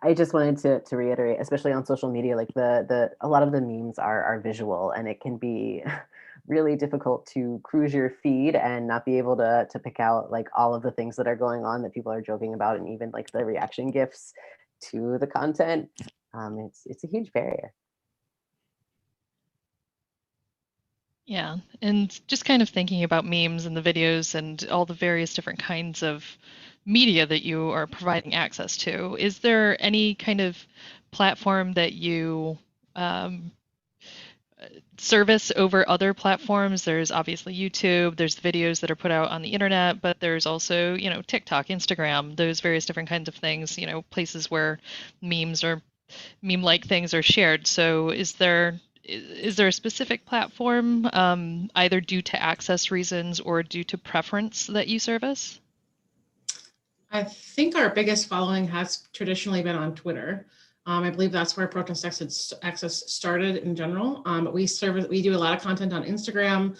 [SPEAKER 6] I just wanted to reiterate, especially on social media, like a lot of the memes are visual, and it can be really difficult to cruise your feed and not be able to pick out like all of the things that are going on that people are joking about, and even like the reaction gifs to the content. It's a huge barrier.
[SPEAKER 2] Yeah, and just kind of thinking about memes and the videos and all the various different kinds of media that you are providing access to, is there any kind of platform that you service over other platforms? There's obviously YouTube, there's the videos that are put out on the internet, but there's also, you know, TikTok, Instagram, those various different kinds of things, you know, places where memes or meme-like things are shared. So is there a specific platform, either due to access reasons or due to preference, that you service?
[SPEAKER 5] I think our biggest following has traditionally been on Twitter. I believe that's where protest access started in general. But we do a lot of content on Instagram.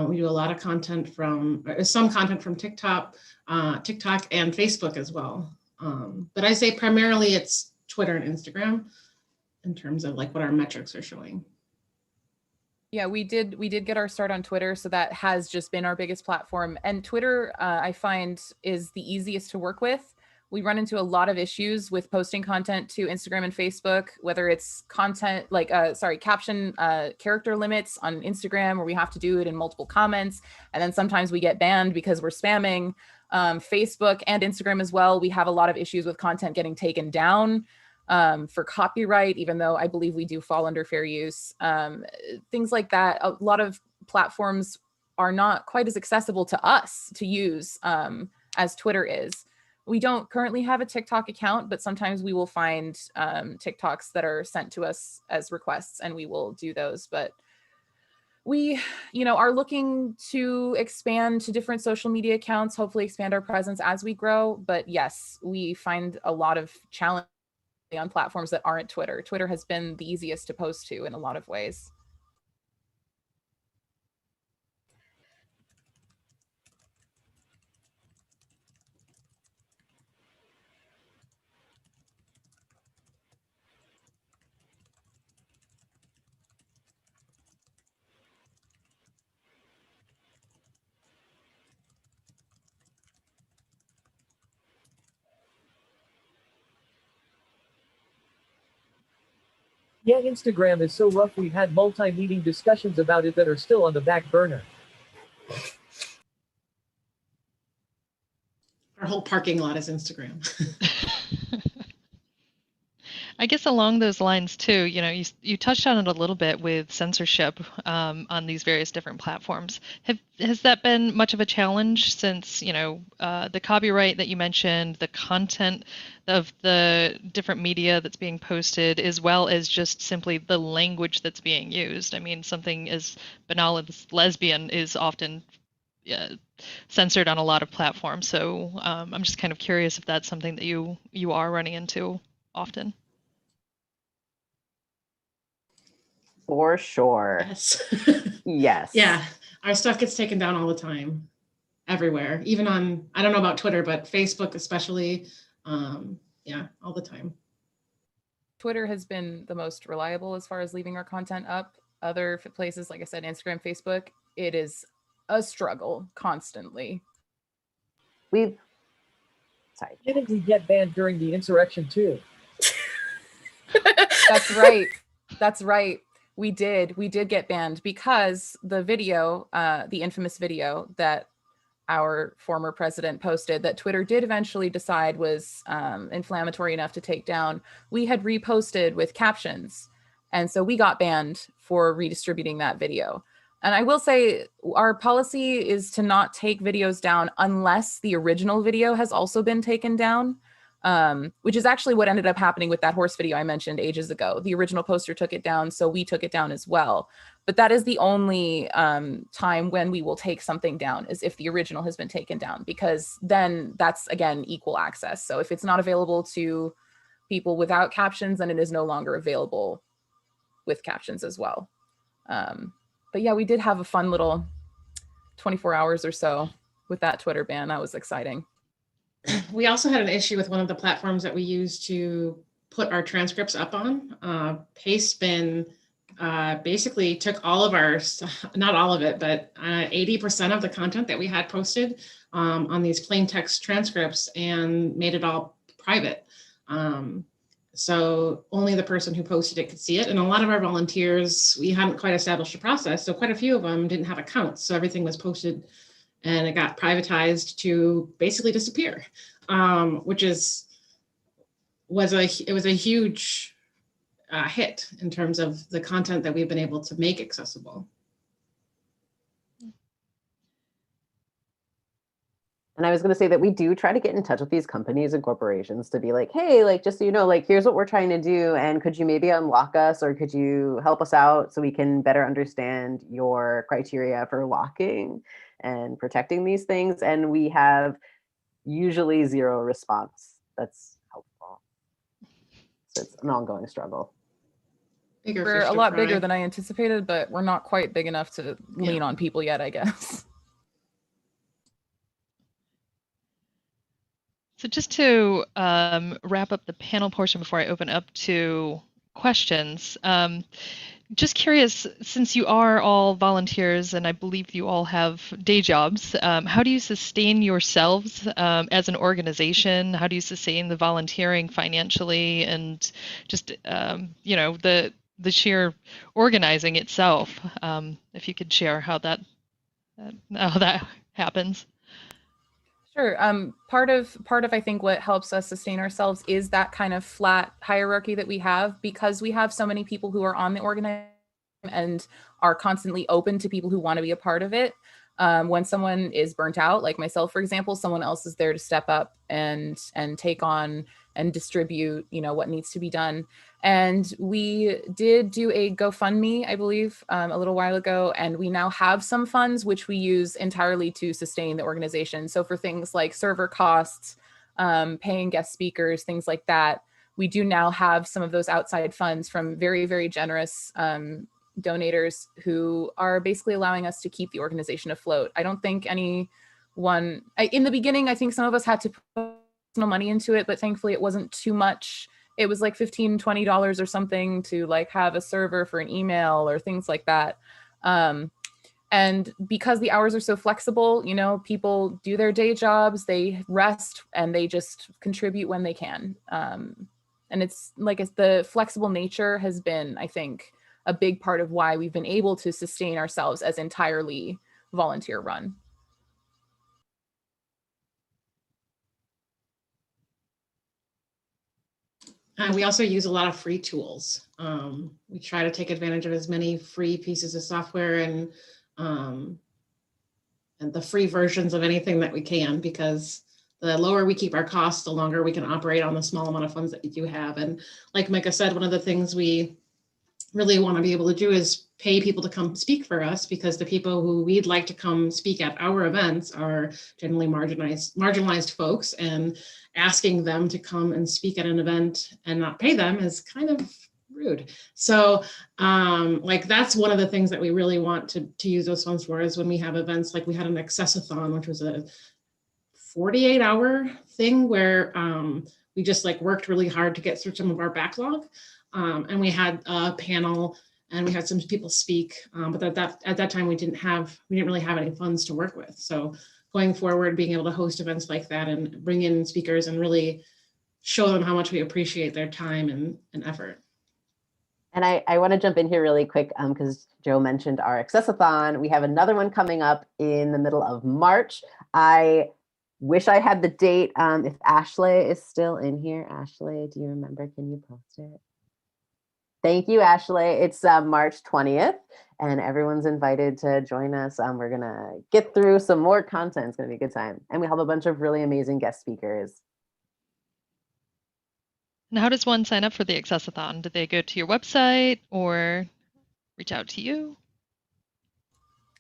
[SPEAKER 5] We do a lot of content some content from TikTok and Facebook as well. But I say primarily it's Twitter and Instagram in terms of like what our metrics are showing.
[SPEAKER 3] Yeah, we did get our start on Twitter, so that has just been our biggest platform. And Twitter, I find, is the easiest to work with. We run into a lot of issues with posting content to Instagram and Facebook, whether it's content like, caption character limits on Instagram, where we have to do it in multiple comments. And then sometimes we get banned because we're spamming. Facebook and Instagram as well, we have a lot of issues with content getting taken down for copyright, even though I believe we do fall under fair use. Things like that. A lot of platforms are not quite as accessible to us to use as Twitter is. We don't currently have a TikTok account, but sometimes we will find TikToks that are sent to us as requests, and we will do those. But we, are looking to expand to different social media accounts, hopefully expand our presence as we grow. But yes, we find a lot of challenge on platforms that aren't Twitter. Twitter has been the easiest to post to in a lot of ways.
[SPEAKER 7] Yeah, Instagram is so rough. We've had multi-meeting discussions about it that are still on the back burner.
[SPEAKER 5] Our whole parking lot is Instagram.
[SPEAKER 2] I guess along those lines too, you touched on it a little bit with censorship on these various different platforms. Has that been much of a challenge since, the copyright that you mentioned, the content of the different media that's being posted, as well as just simply the language that's being used? I mean, something as banal as lesbian is often censored on a lot of platforms. So I'm just kind of curious if that's something that you are running into often.
[SPEAKER 6] For sure.
[SPEAKER 5] Yes.
[SPEAKER 6] Yes.
[SPEAKER 5] Yeah. Our stuff gets taken down all the time, everywhere, even on, I don't know about Twitter, but Facebook especially. Yeah, all the time.
[SPEAKER 3] Twitter has been the most reliable as far as leaving our content up. Other places, like I said, Instagram, Facebook, it is a struggle constantly.
[SPEAKER 6] Sorry.
[SPEAKER 7] Didn't we get banned during the insurrection too?
[SPEAKER 3] That's right. That's right. We did get banned because the video, the infamous video that our former president posted that Twitter did eventually decide was inflammatory enough to take down, we had reposted with captions. And so we got banned for redistributing that video. And I will say our policy is to not take videos down unless the original video has also been taken down. Which is actually what ended up happening with that horse video I mentioned ages ago. The original poster took it down, so we took it down as well. But that is the only time when we will take something down, is if the original has been taken down, because then that's, again, equal access. So if it's not available to people without captions, then it is no longer available with captions as well. But yeah, we did have a fun little 24 hours or so with that Twitter ban. That was exciting.
[SPEAKER 5] We also had an issue with one of the platforms that we use to put our transcripts up on. Pastebin basically took all of our, not all of it, but 80% of the content that we had posted on these plain text transcripts and made it all private. So only the person who posted it could see it. And a lot of our volunteers, we hadn't quite established a process. So quite a few of them didn't have accounts. So everything was posted and it got privatized to basically disappear, which was a huge hit in terms of the content that we've been able to make accessible.
[SPEAKER 6] And I was going to say that we do try to get in touch with these companies and corporations to be like, hey, like, just so you know, like, here's what we're trying to do. And could you maybe unlock us, or could you help us out so we can better understand your criteria for locking and protecting these things? And we have usually zero response. That's helpful. So it's an ongoing struggle.
[SPEAKER 3] We're a lot bigger than I anticipated, but we're not quite big enough to lean on people yet, I guess.
[SPEAKER 2] So just to wrap up the panel portion before I open up to questions, just curious, since you are all volunteers and I believe you all have day jobs, how do you sustain yourselves as an organization? How do you sustain the volunteering financially, and just, the sheer organizing itself? If you could share how that happens.
[SPEAKER 3] Sure. Part of I think what helps us sustain ourselves is that kind of flat hierarchy that we have, because we have so many people who are on the organizing and are constantly open to people who want to be a part of it. When someone is burnt out, like myself, for example, someone else is there to step up and take on and distribute, what needs to be done. And we did do a GoFundMe, I believe, a little while ago, and we now have some funds which we use entirely to sustain the organization. So for things like server costs, paying guest speakers, things like that, we do now have some of those outside funds from very, very generous donators who are basically allowing us to keep the organization afloat. I don't think in the beginning, I think some of us had to put personal money into it, but thankfully it wasn't too much. It was like $15, $20 or something to like have a server for an email or things like that. And because the hours are so flexible, people do their day jobs, they rest, and they just contribute when they can. And it's like the flexible nature has been, I think, a big part of why we've been able to sustain ourselves as entirely volunteer run.
[SPEAKER 5] We also use a lot of free tools. We try to take advantage of as many free pieces of software and the free versions of anything that we can, because the lower we keep our costs, the longer we can operate on the small amount of funds that we do have. And like Micah said, one of the things we really want to be able to do is pay people to come speak for us, because the people who we'd like to come speak at our events are generally marginalized folks, and asking them to come and speak at an event and not pay them is kind of rude. So like that's one of the things that we really want to use those funds for, is when we have events like we had an accessathon, which was a 48-hour thing where we just like worked really hard to get through some of our backlog. And we had a panel and we had some people speak, but at that time we didn't really have any funds to work with. So going forward, being able to host events like that and bring in speakers and really show them how much we appreciate their time and effort.
[SPEAKER 6] And I want to jump in here really quick because Joe mentioned our accessathon. We have another one coming up in the middle of March. I wish I had the date. If Ashley is still in here, Ashley, do you remember? Can you post it? Thank you, Ashley. It's March 20th, and everyone's invited to join us. We're going to get through some more content. It's going to be a good time. And we have a bunch of really amazing guest speakers.
[SPEAKER 2] And how does one sign up for the accessathon? Do they go to your website or reach out to you?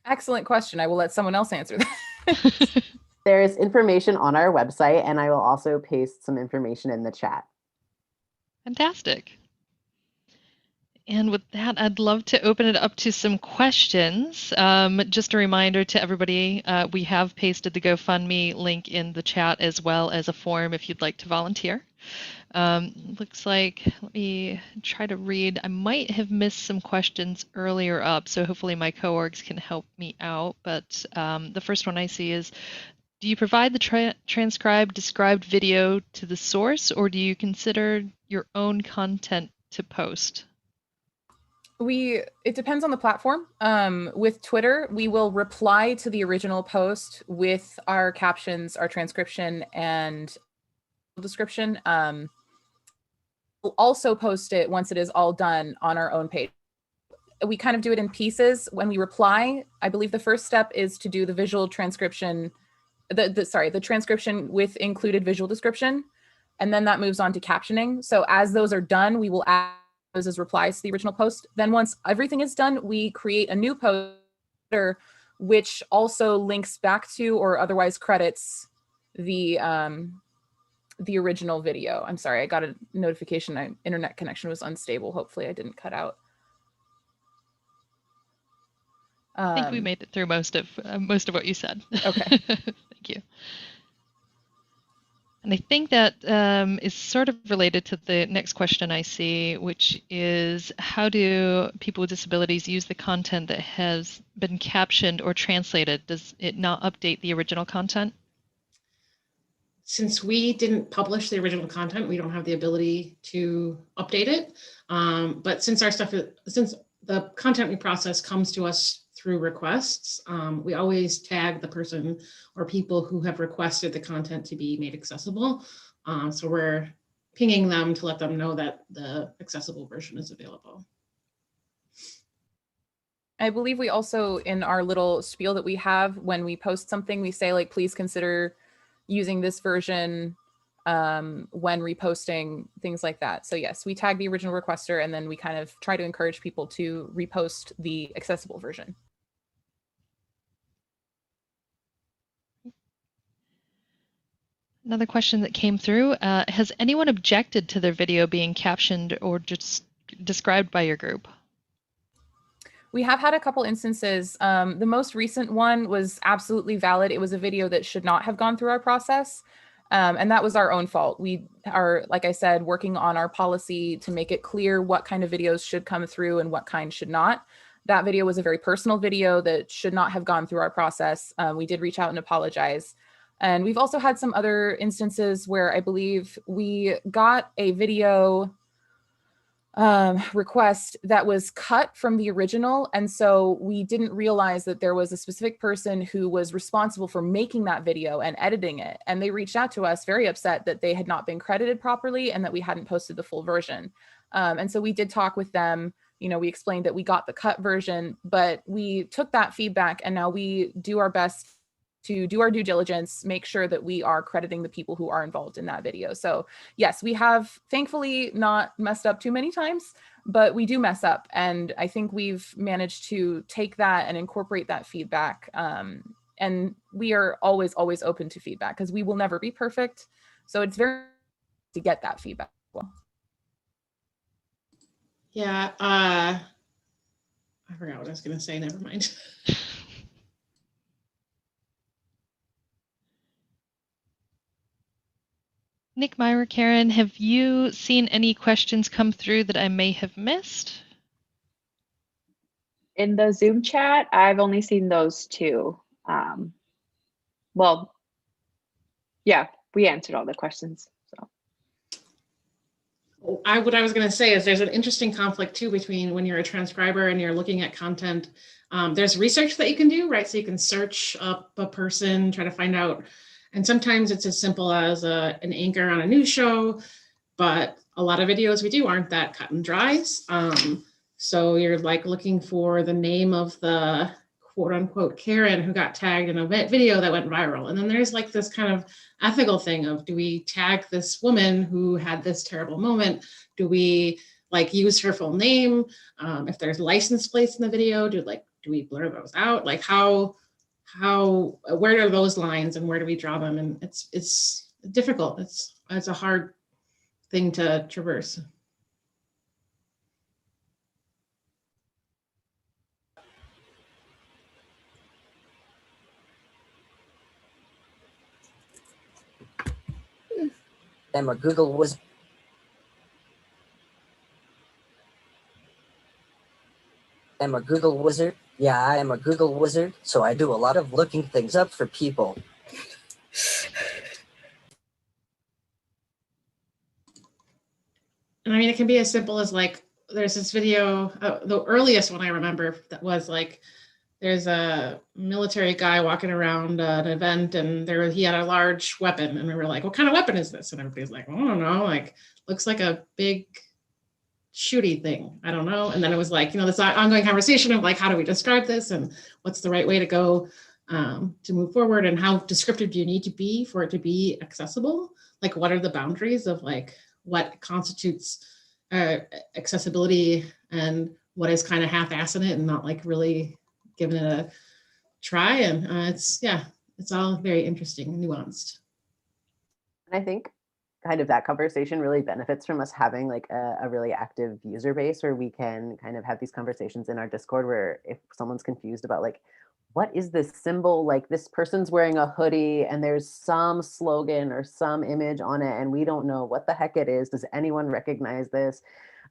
[SPEAKER 3] Excellent question. I will let someone else answer that.
[SPEAKER 6] There's information on our website, and I will also paste some information in the chat.
[SPEAKER 2] Fantastic. And with that, I'd love to open it up to some questions. Just a reminder to everybody, we have pasted the GoFundMe link in the chat, as well as a form if you'd like to volunteer. Looks like, let me try to read. I might have missed some questions earlier up, so hopefully my co-orgs can help me out. But the first one I see is, do you provide the transcribed, described video to the source, or do you consider your own content to post?
[SPEAKER 3] It depends on the platform. With Twitter, we will reply to the original post with our captions, our transcription, and description. We'll also post it once it is all done on our own page. We kind of do it in pieces. When we reply, I believe the first step is to do the visual transcription, the transcription with included visual description, and then that moves on to captioning. So as those are done, we will add those as replies to the original post. Then once everything is done, we create a new post which also links back to or otherwise credits the original video. I'm sorry, I got a notification my internet connection was unstable. Hopefully I didn't cut out.
[SPEAKER 2] I think we made it through most of what you said.
[SPEAKER 3] Okay.
[SPEAKER 2] Thank you. And I think that is sort of related to the next question I see, which is, how do people with disabilities use the content that has been captioned or translated? Does it not update the original content?
[SPEAKER 5] Since we didn't publish the original content, we don't have the ability to update it. But since the content we process comes to us through requests, we always tag the person or people who have requested the content to be made accessible. So we're pinging them to let them know that the accessible version is available.
[SPEAKER 3] I believe we also, in our little spiel that we have, when we post something, we say, like, please consider using this version when reposting, things like that. So yes, we tag the original requester, and then we kind of try to encourage people to repost the accessible version.
[SPEAKER 2] Another question that came through, has anyone objected to their video being captioned or just described by your group?
[SPEAKER 3] We have had a couple instances. The most recent one was absolutely valid. It was a video that should not have gone through our process. And that was our own fault. We are, like I said, working on our policy to make it clear what kind of videos should come through and what kind should not. That video was a very personal video that should not have gone through our process. We did reach out and apologize. And we've also had some other instances where I believe we got a video request that was cut from the original. And so we didn't realize that there was a specific person who was responsible for making that video and editing it. And they reached out to us very upset that they had not been credited properly and that we hadn't posted the full version. And so we did talk with them. You know, we explained that we got the cut version, but we took that feedback and now we do our best to do our due diligence, make sure that we are crediting the people who are involved in that video. So yes, we have thankfully not messed up too many times, but we do mess up. And I think we've managed to take that and incorporate that feedback. And we are always open to feedback because we will never be perfect. So it's very to get that feedback.
[SPEAKER 5] Yeah, I forgot what I was going to say. Never mind.
[SPEAKER 2] Nick, Myra, Karen, have you seen any questions come through that I may have missed?
[SPEAKER 8] In the Zoom chat, I've only seen those two. Well, yeah, we answered all the questions. So.
[SPEAKER 5] What I was going to say is there's an interesting conflict too between when you're a transcriber and you're looking at content. There's research that you can do, right? So you can search up a person, try to find out. And sometimes it's as simple as an anchor on a news show, but a lot of videos we do aren't that cut and dry. So you're like looking for the name of the quote unquote Karen who got tagged in a video that went viral. And then there's like this kind of ethical thing of, do we tag this woman who had this terrible moment? Do we like use her full name? If there's license plates in the video, do we blur those out? Like where are those lines and where do we draw them? And it's difficult. It's a hard thing to traverse.
[SPEAKER 4] I'm a Google wizard. I'm a Google wizard. Yeah, I am a Google wizard, so I do a lot of looking things up for people.
[SPEAKER 5] And I mean, it can be as simple as like, there's this video, the earliest one I remember that was like, there's a military guy walking around an event and he had a large weapon. And we were like, what kind of weapon is this? And everybody's like, I don't know, like, looks like a big shooty thing. I don't know. And then it was like, this ongoing conversation of like, how do we describe this? And what's the right way to go to move forward? And how descriptive do you need to be for it to be accessible? Like, what are the boundaries of like, what constitutes accessibility and what is kind of half-assed in it and not like really giving it a try. And it's all very interesting and nuanced.
[SPEAKER 6] And I think kind of that conversation really benefits from us having like a really active user base where we can kind of have these conversations in our Discord where if someone's confused about like, what is this symbol? Like this person's wearing a hoodie and there's some slogan or some image on it and we don't know what the heck it is. Does anyone recognize this?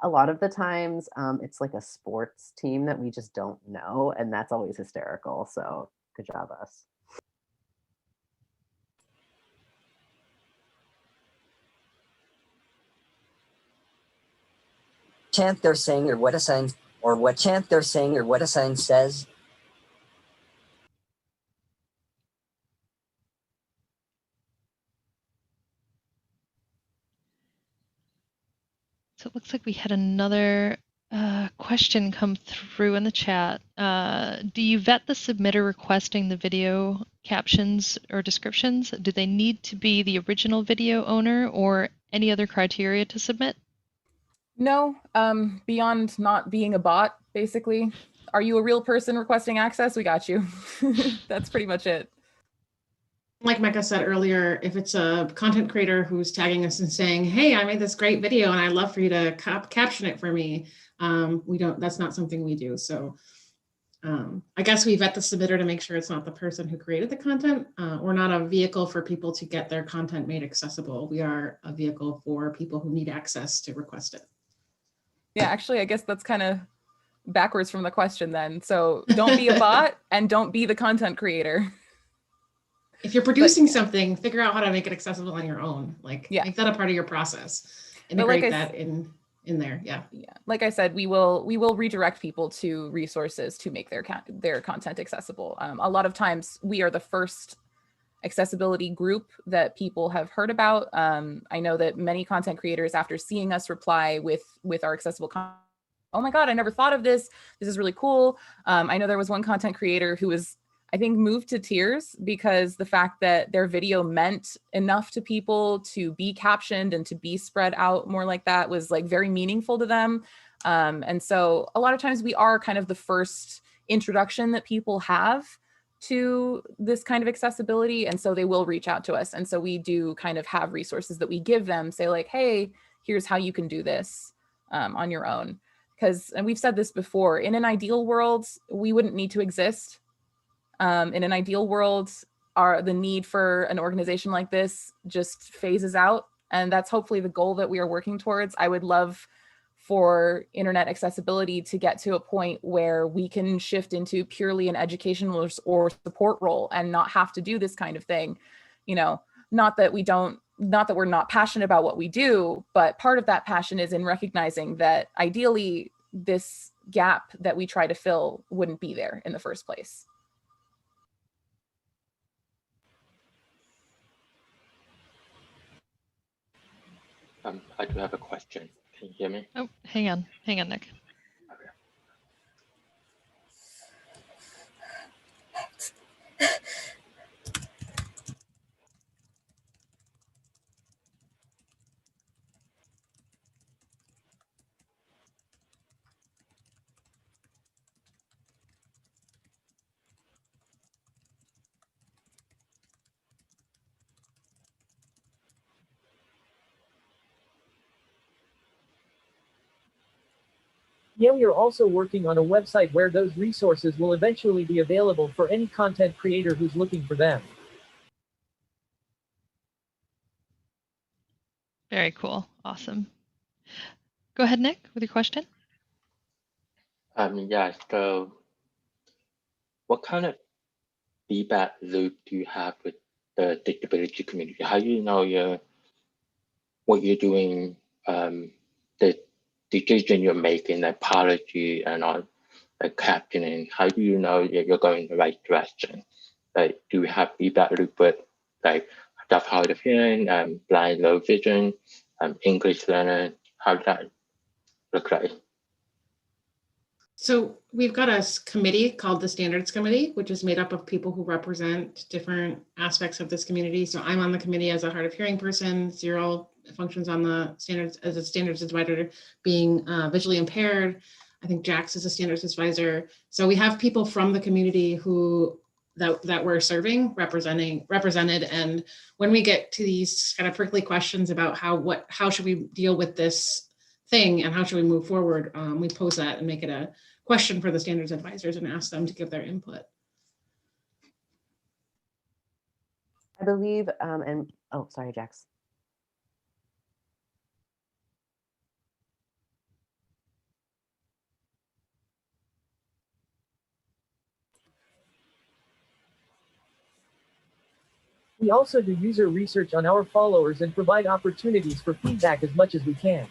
[SPEAKER 6] A lot of the times it's like a sports team that we just don't know. And that's always hysterical. So good job, us.
[SPEAKER 4] Chant they're saying or what a sign says.
[SPEAKER 2] So it looks like we had another question come through in the chat. Do you vet the submitter requesting the video captions or descriptions? Do they need to be the original video owner or any other criteria to submit?
[SPEAKER 3] No, beyond not being a bot, basically. Are you a real person requesting access? We got you. That's pretty much it.
[SPEAKER 5] Like Mecca said earlier, if it's a content creator who's tagging us and saying, hey, I made this great video and I'd love for you to caption it for me, that's not something we do. So I guess we vet the submitter to make sure it's not the person who created the content. We're not a vehicle for people to get their content made accessible. We are a vehicle for people who need access to request it.
[SPEAKER 3] Yeah, actually, I guess that's kind of backwards from the question then. So don't be a bot and don't be the content creator.
[SPEAKER 5] If you're producing something, figure out how to make it accessible on your own. Like make that a part of your process. Integrate that in there. Yeah.
[SPEAKER 3] Like I said, we will redirect people to resources to make their content accessible. A lot of times we are the first accessibility group that people have heard about. I know that many content creators, after seeing us reply with our accessible content, oh my God, I never thought of this. This is really cool. I know there was one content creator who was, I think, moved to tears because the fact that their video meant enough to people to be captioned and to be spread out more like that was like very meaningful to them. And so a lot of times we are kind of the first introduction that people have to this kind of accessibility. And so they will reach out to us. And so we do kind of have resources that we give them, say like, hey, here's how you can do this on your own. Because, and we've said this before, in an ideal world, we wouldn't need to exist. In an ideal world, the need for an organization like this just phases out. And that's hopefully the goal that we are working towards. I would love for internet accessibility to get to a point where we can shift into purely an educational or support role and not have to do this kind of thing. You know, not that we're not passionate about what we do, but part of that passion is in recognizing that ideally this gap that we try to fill wouldn't be there in the first place.
[SPEAKER 1] I do have a question. Can you hear me?
[SPEAKER 2] Oh, hang on, Nick.
[SPEAKER 1] Okay.
[SPEAKER 7] Yeah, we are also working on a website where those resources will eventually be available for any content creator who's looking for them.
[SPEAKER 2] Very cool. Awesome. Go ahead, Nick, with your question.
[SPEAKER 1] Yeah, so what kind of feedback loop do you have with the disability community? How do you know what you're doing, the decision you're making, like policy and all, like captioning? How do you know that you're going in the right direction? Like, do we have feedback loop with like deaf, hard of hearing, blind, low vision, English learner? How does that look like?
[SPEAKER 5] So we've got a committee called the Standards Committee, which is made up of people who represent different aspects of this community. So I'm on the committee as a hard of hearing person. Cyril functions on the standards as a standards advisor, being visually impaired. I think Jax is a standards advisor. So we have people from the community that we're serving, represented. And when we get to these kind of prickly questions about how should we deal with this thing and how should we move forward, we pose that and make it a question for the standards advisors and ask them to give their input.
[SPEAKER 6] I believe, and oh, sorry, Jax.
[SPEAKER 7] We also do user research on our followers and provide opportunities for feedback as much as we can.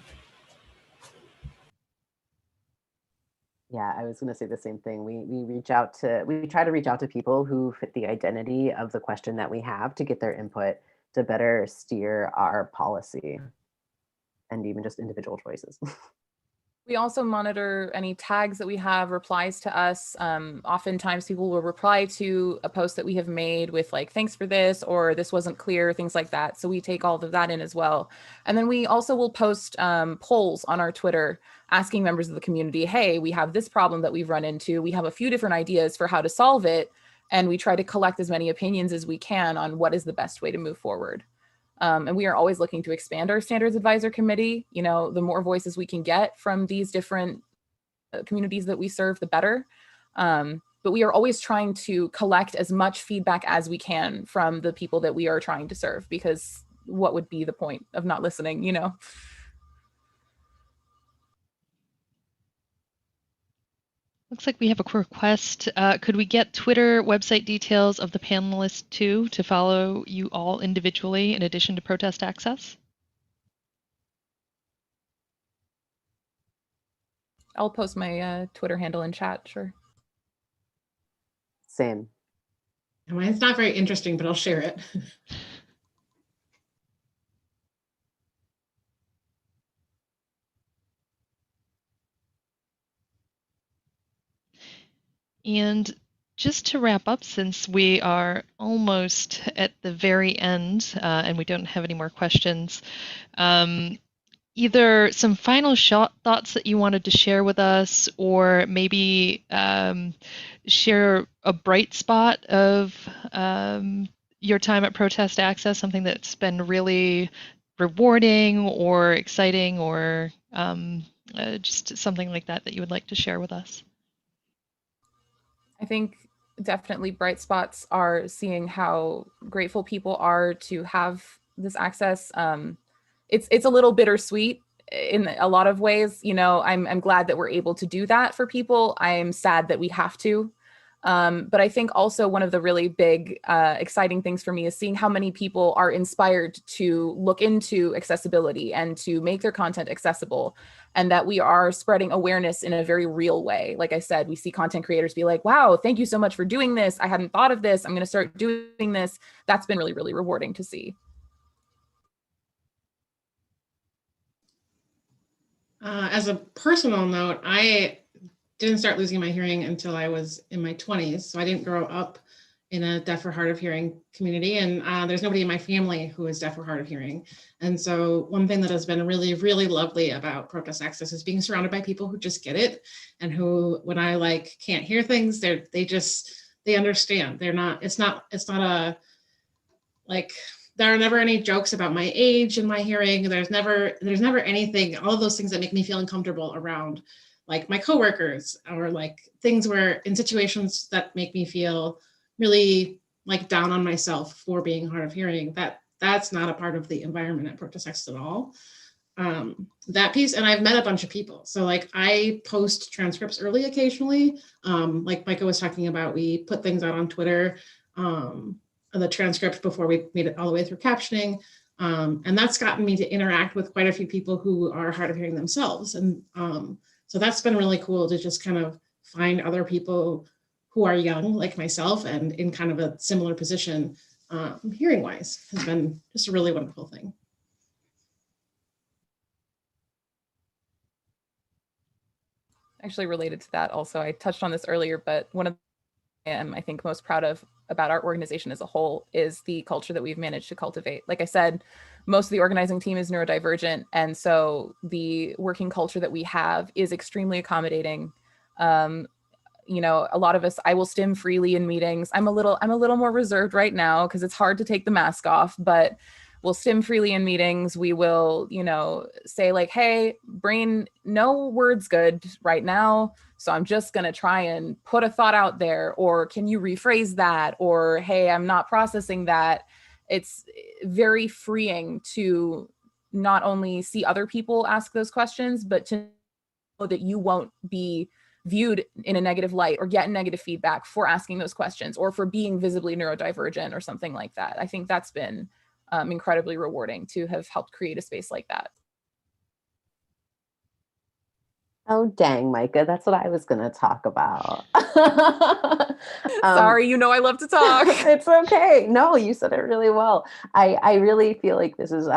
[SPEAKER 6] Yeah, I was going to say the same thing. We try to reach out to people who fit the identity of the question that we have to get their input to better steer our policy and even just individual choices.
[SPEAKER 3] We also monitor any tags that we have, replies to us. Oftentimes people will reply to a post that we have made with like, thanks for this, or this wasn't clear, things like that. So we take all of that in as well. And then we also will post polls on our Twitter asking members of the community, hey, we have this problem that we've run into. We have a few different ideas for how to solve it. And we try to collect as many opinions as we can on what is the best way to move forward. And we are always looking to expand our standards advisor committee. You know, the more voices we can get from these different communities that we serve, the better. But we are always trying to collect as much feedback as we can from the people that we are trying to serve, because what would be the point of not listening, you know?
[SPEAKER 2] Looks like we have a request. Could we get Twitter website details of the panelists too to follow you all individually in addition to protest access?
[SPEAKER 3] I'll post my Twitter handle in chat, sure.
[SPEAKER 6] Same.
[SPEAKER 5] Mine's not very interesting, but I'll share it.
[SPEAKER 2] And just to wrap up, since we are almost at the very end and we don't have any more questions, either some final thoughts that you wanted to share with us, or maybe share a bright spot of your time at Protest Access, something that's been really rewarding or exciting, or just something like that that you would like to share with us.
[SPEAKER 3] I think definitely bright spots are seeing how grateful people are to have this access. It's a little bittersweet in a lot of ways. You know, I'm glad that we're able to do that for people. I'm sad that we have to. But I think also one of the really big, exciting things for me is seeing how many people are inspired to look into accessibility and to make their content accessible, and that we are spreading awareness in a very real way. Like I said, we see content creators be like, wow, thank you so much for doing this. I hadn't thought of this. I'm going to start doing this. That's been really, really rewarding to see.
[SPEAKER 5] As a personal note, I didn't start losing my hearing until I was in my 20s. So I didn't grow up in a deaf or hard of hearing community. And there's nobody in my family who is deaf or hard of hearing. And so one thing that has been really, really lovely about Protest Access is being surrounded by people who just get it, and who, when I like can't hear things, they understand. It's not a, like, there are never any jokes about my age and my hearing. There's never anything, all of those things that make me feel uncomfortable around like my coworkers, or like things where in situations that make me feel really like down on myself for being hard of hearing, that's not a part of the environment at Protest Access at all. That piece, and I've met a bunch of people. So like I post transcripts early occasionally. Like Micah was talking about, we put things out on Twitter, the transcript before we made it all the way through captioning. And that's gotten me to interact with quite a few people who are hard of hearing themselves. And so that's been really cool to just kind of find other people who are young like myself and in kind of a similar position, hearing wise, has been just a really wonderful thing.
[SPEAKER 3] Actually related to that also, I touched on this earlier, but one of the things I think most proud of about our organization as a whole is the culture that we've managed to cultivate. Like I said, most of the organizing team is neurodivergent, and so the working culture that we have is extremely accommodating. You know, a lot of us, I will stim freely in meetings. I'm a little more reserved right now because it's hard to take the mask off, but we'll stim freely in meetings. We will, you know, say like, hey, brain, no words good right now. So I'm just going to try and put a thought out there, or can you rephrase that? Or, hey, I'm not processing that. It's very freeing to not only see other people ask those questions, but to know that you won't be viewed in a negative light or get negative feedback for asking those questions or for being visibly neurodivergent or something like that. I think that's been incredibly rewarding to have helped create a space like that.
[SPEAKER 6] Oh, dang, Micah, that's what I was going to talk about.
[SPEAKER 3] Sorry, you know I love to talk.
[SPEAKER 6] It's okay. No, you said it really well. I really feel like this is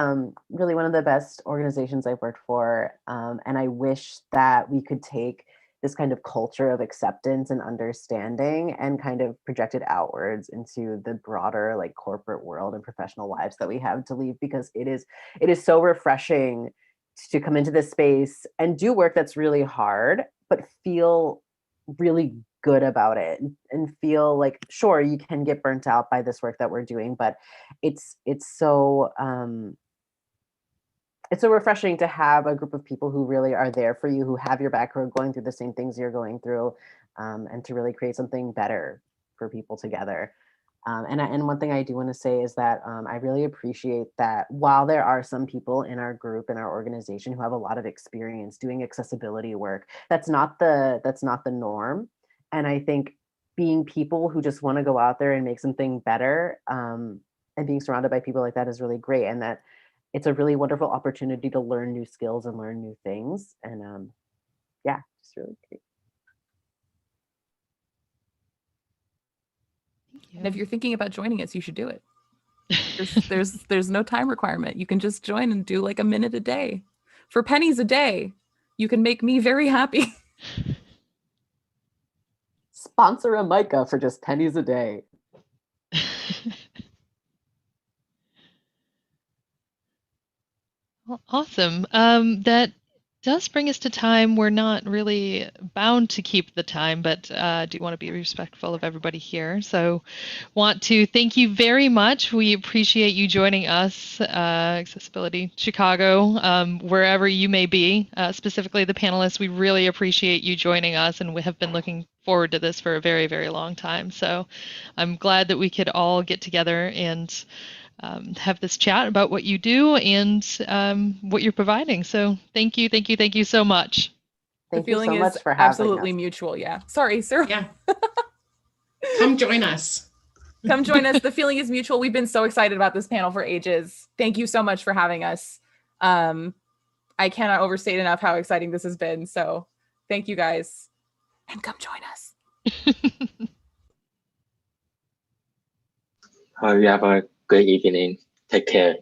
[SPEAKER 6] really one of the best organizations I've worked for. And I wish that we could take this kind of culture of acceptance and understanding and kind of project it outwards into the broader like corporate world and professional lives that we have to lead, because it is so refreshing to come into this space and do work that's really hard, but feel really good about it and feel like, sure, you can get burnt out by this work that we're doing, but it's so refreshing to have a group of people who really are there for you, who have your back, who are going through the same things you're going through, and to really create something better for people together. And one thing I do want to say is that I really appreciate that while there are some people in our group, in our organization, who have a lot of experience doing accessibility work, that's not the norm. And I think being people who just want to go out there and make something better, and being surrounded by people like that is really great. And that it's a really wonderful opportunity to learn new skills and learn new things. And yeah, it's really great.
[SPEAKER 3] And if you're thinking about joining us, you should do it. There's no time requirement. You can just join and do like a minute a day. For pennies a day, you can make me very happy.
[SPEAKER 6] Sponsor a Micah for just pennies a day.
[SPEAKER 2] Well, awesome. That does bring us to time. We're not really bound to keep the time, but do want to be respectful of everybody here. So want to thank you very much. We appreciate you joining us, Accessibility Chicago, wherever you may be, specifically the panelists. We really appreciate you joining us, and we have been looking forward to this for a very, very long time. So I'm glad that we could all get together and have this chat about what you do and what you're providing. So thank you so much.
[SPEAKER 6] Thank
[SPEAKER 3] The
[SPEAKER 6] you
[SPEAKER 3] feeling
[SPEAKER 6] so
[SPEAKER 3] is
[SPEAKER 6] much for having
[SPEAKER 3] absolutely
[SPEAKER 6] us.
[SPEAKER 3] mutual. Yeah. Sorry, sir.
[SPEAKER 5] Yeah. Come join us.
[SPEAKER 3] Come join us. The feeling is mutual. We've been so excited about this panel for ages. Thank you so much for having us. I cannot overstate enough how exciting this has been. So thank you guys. And come join us.
[SPEAKER 9] You have a great evening. Take care.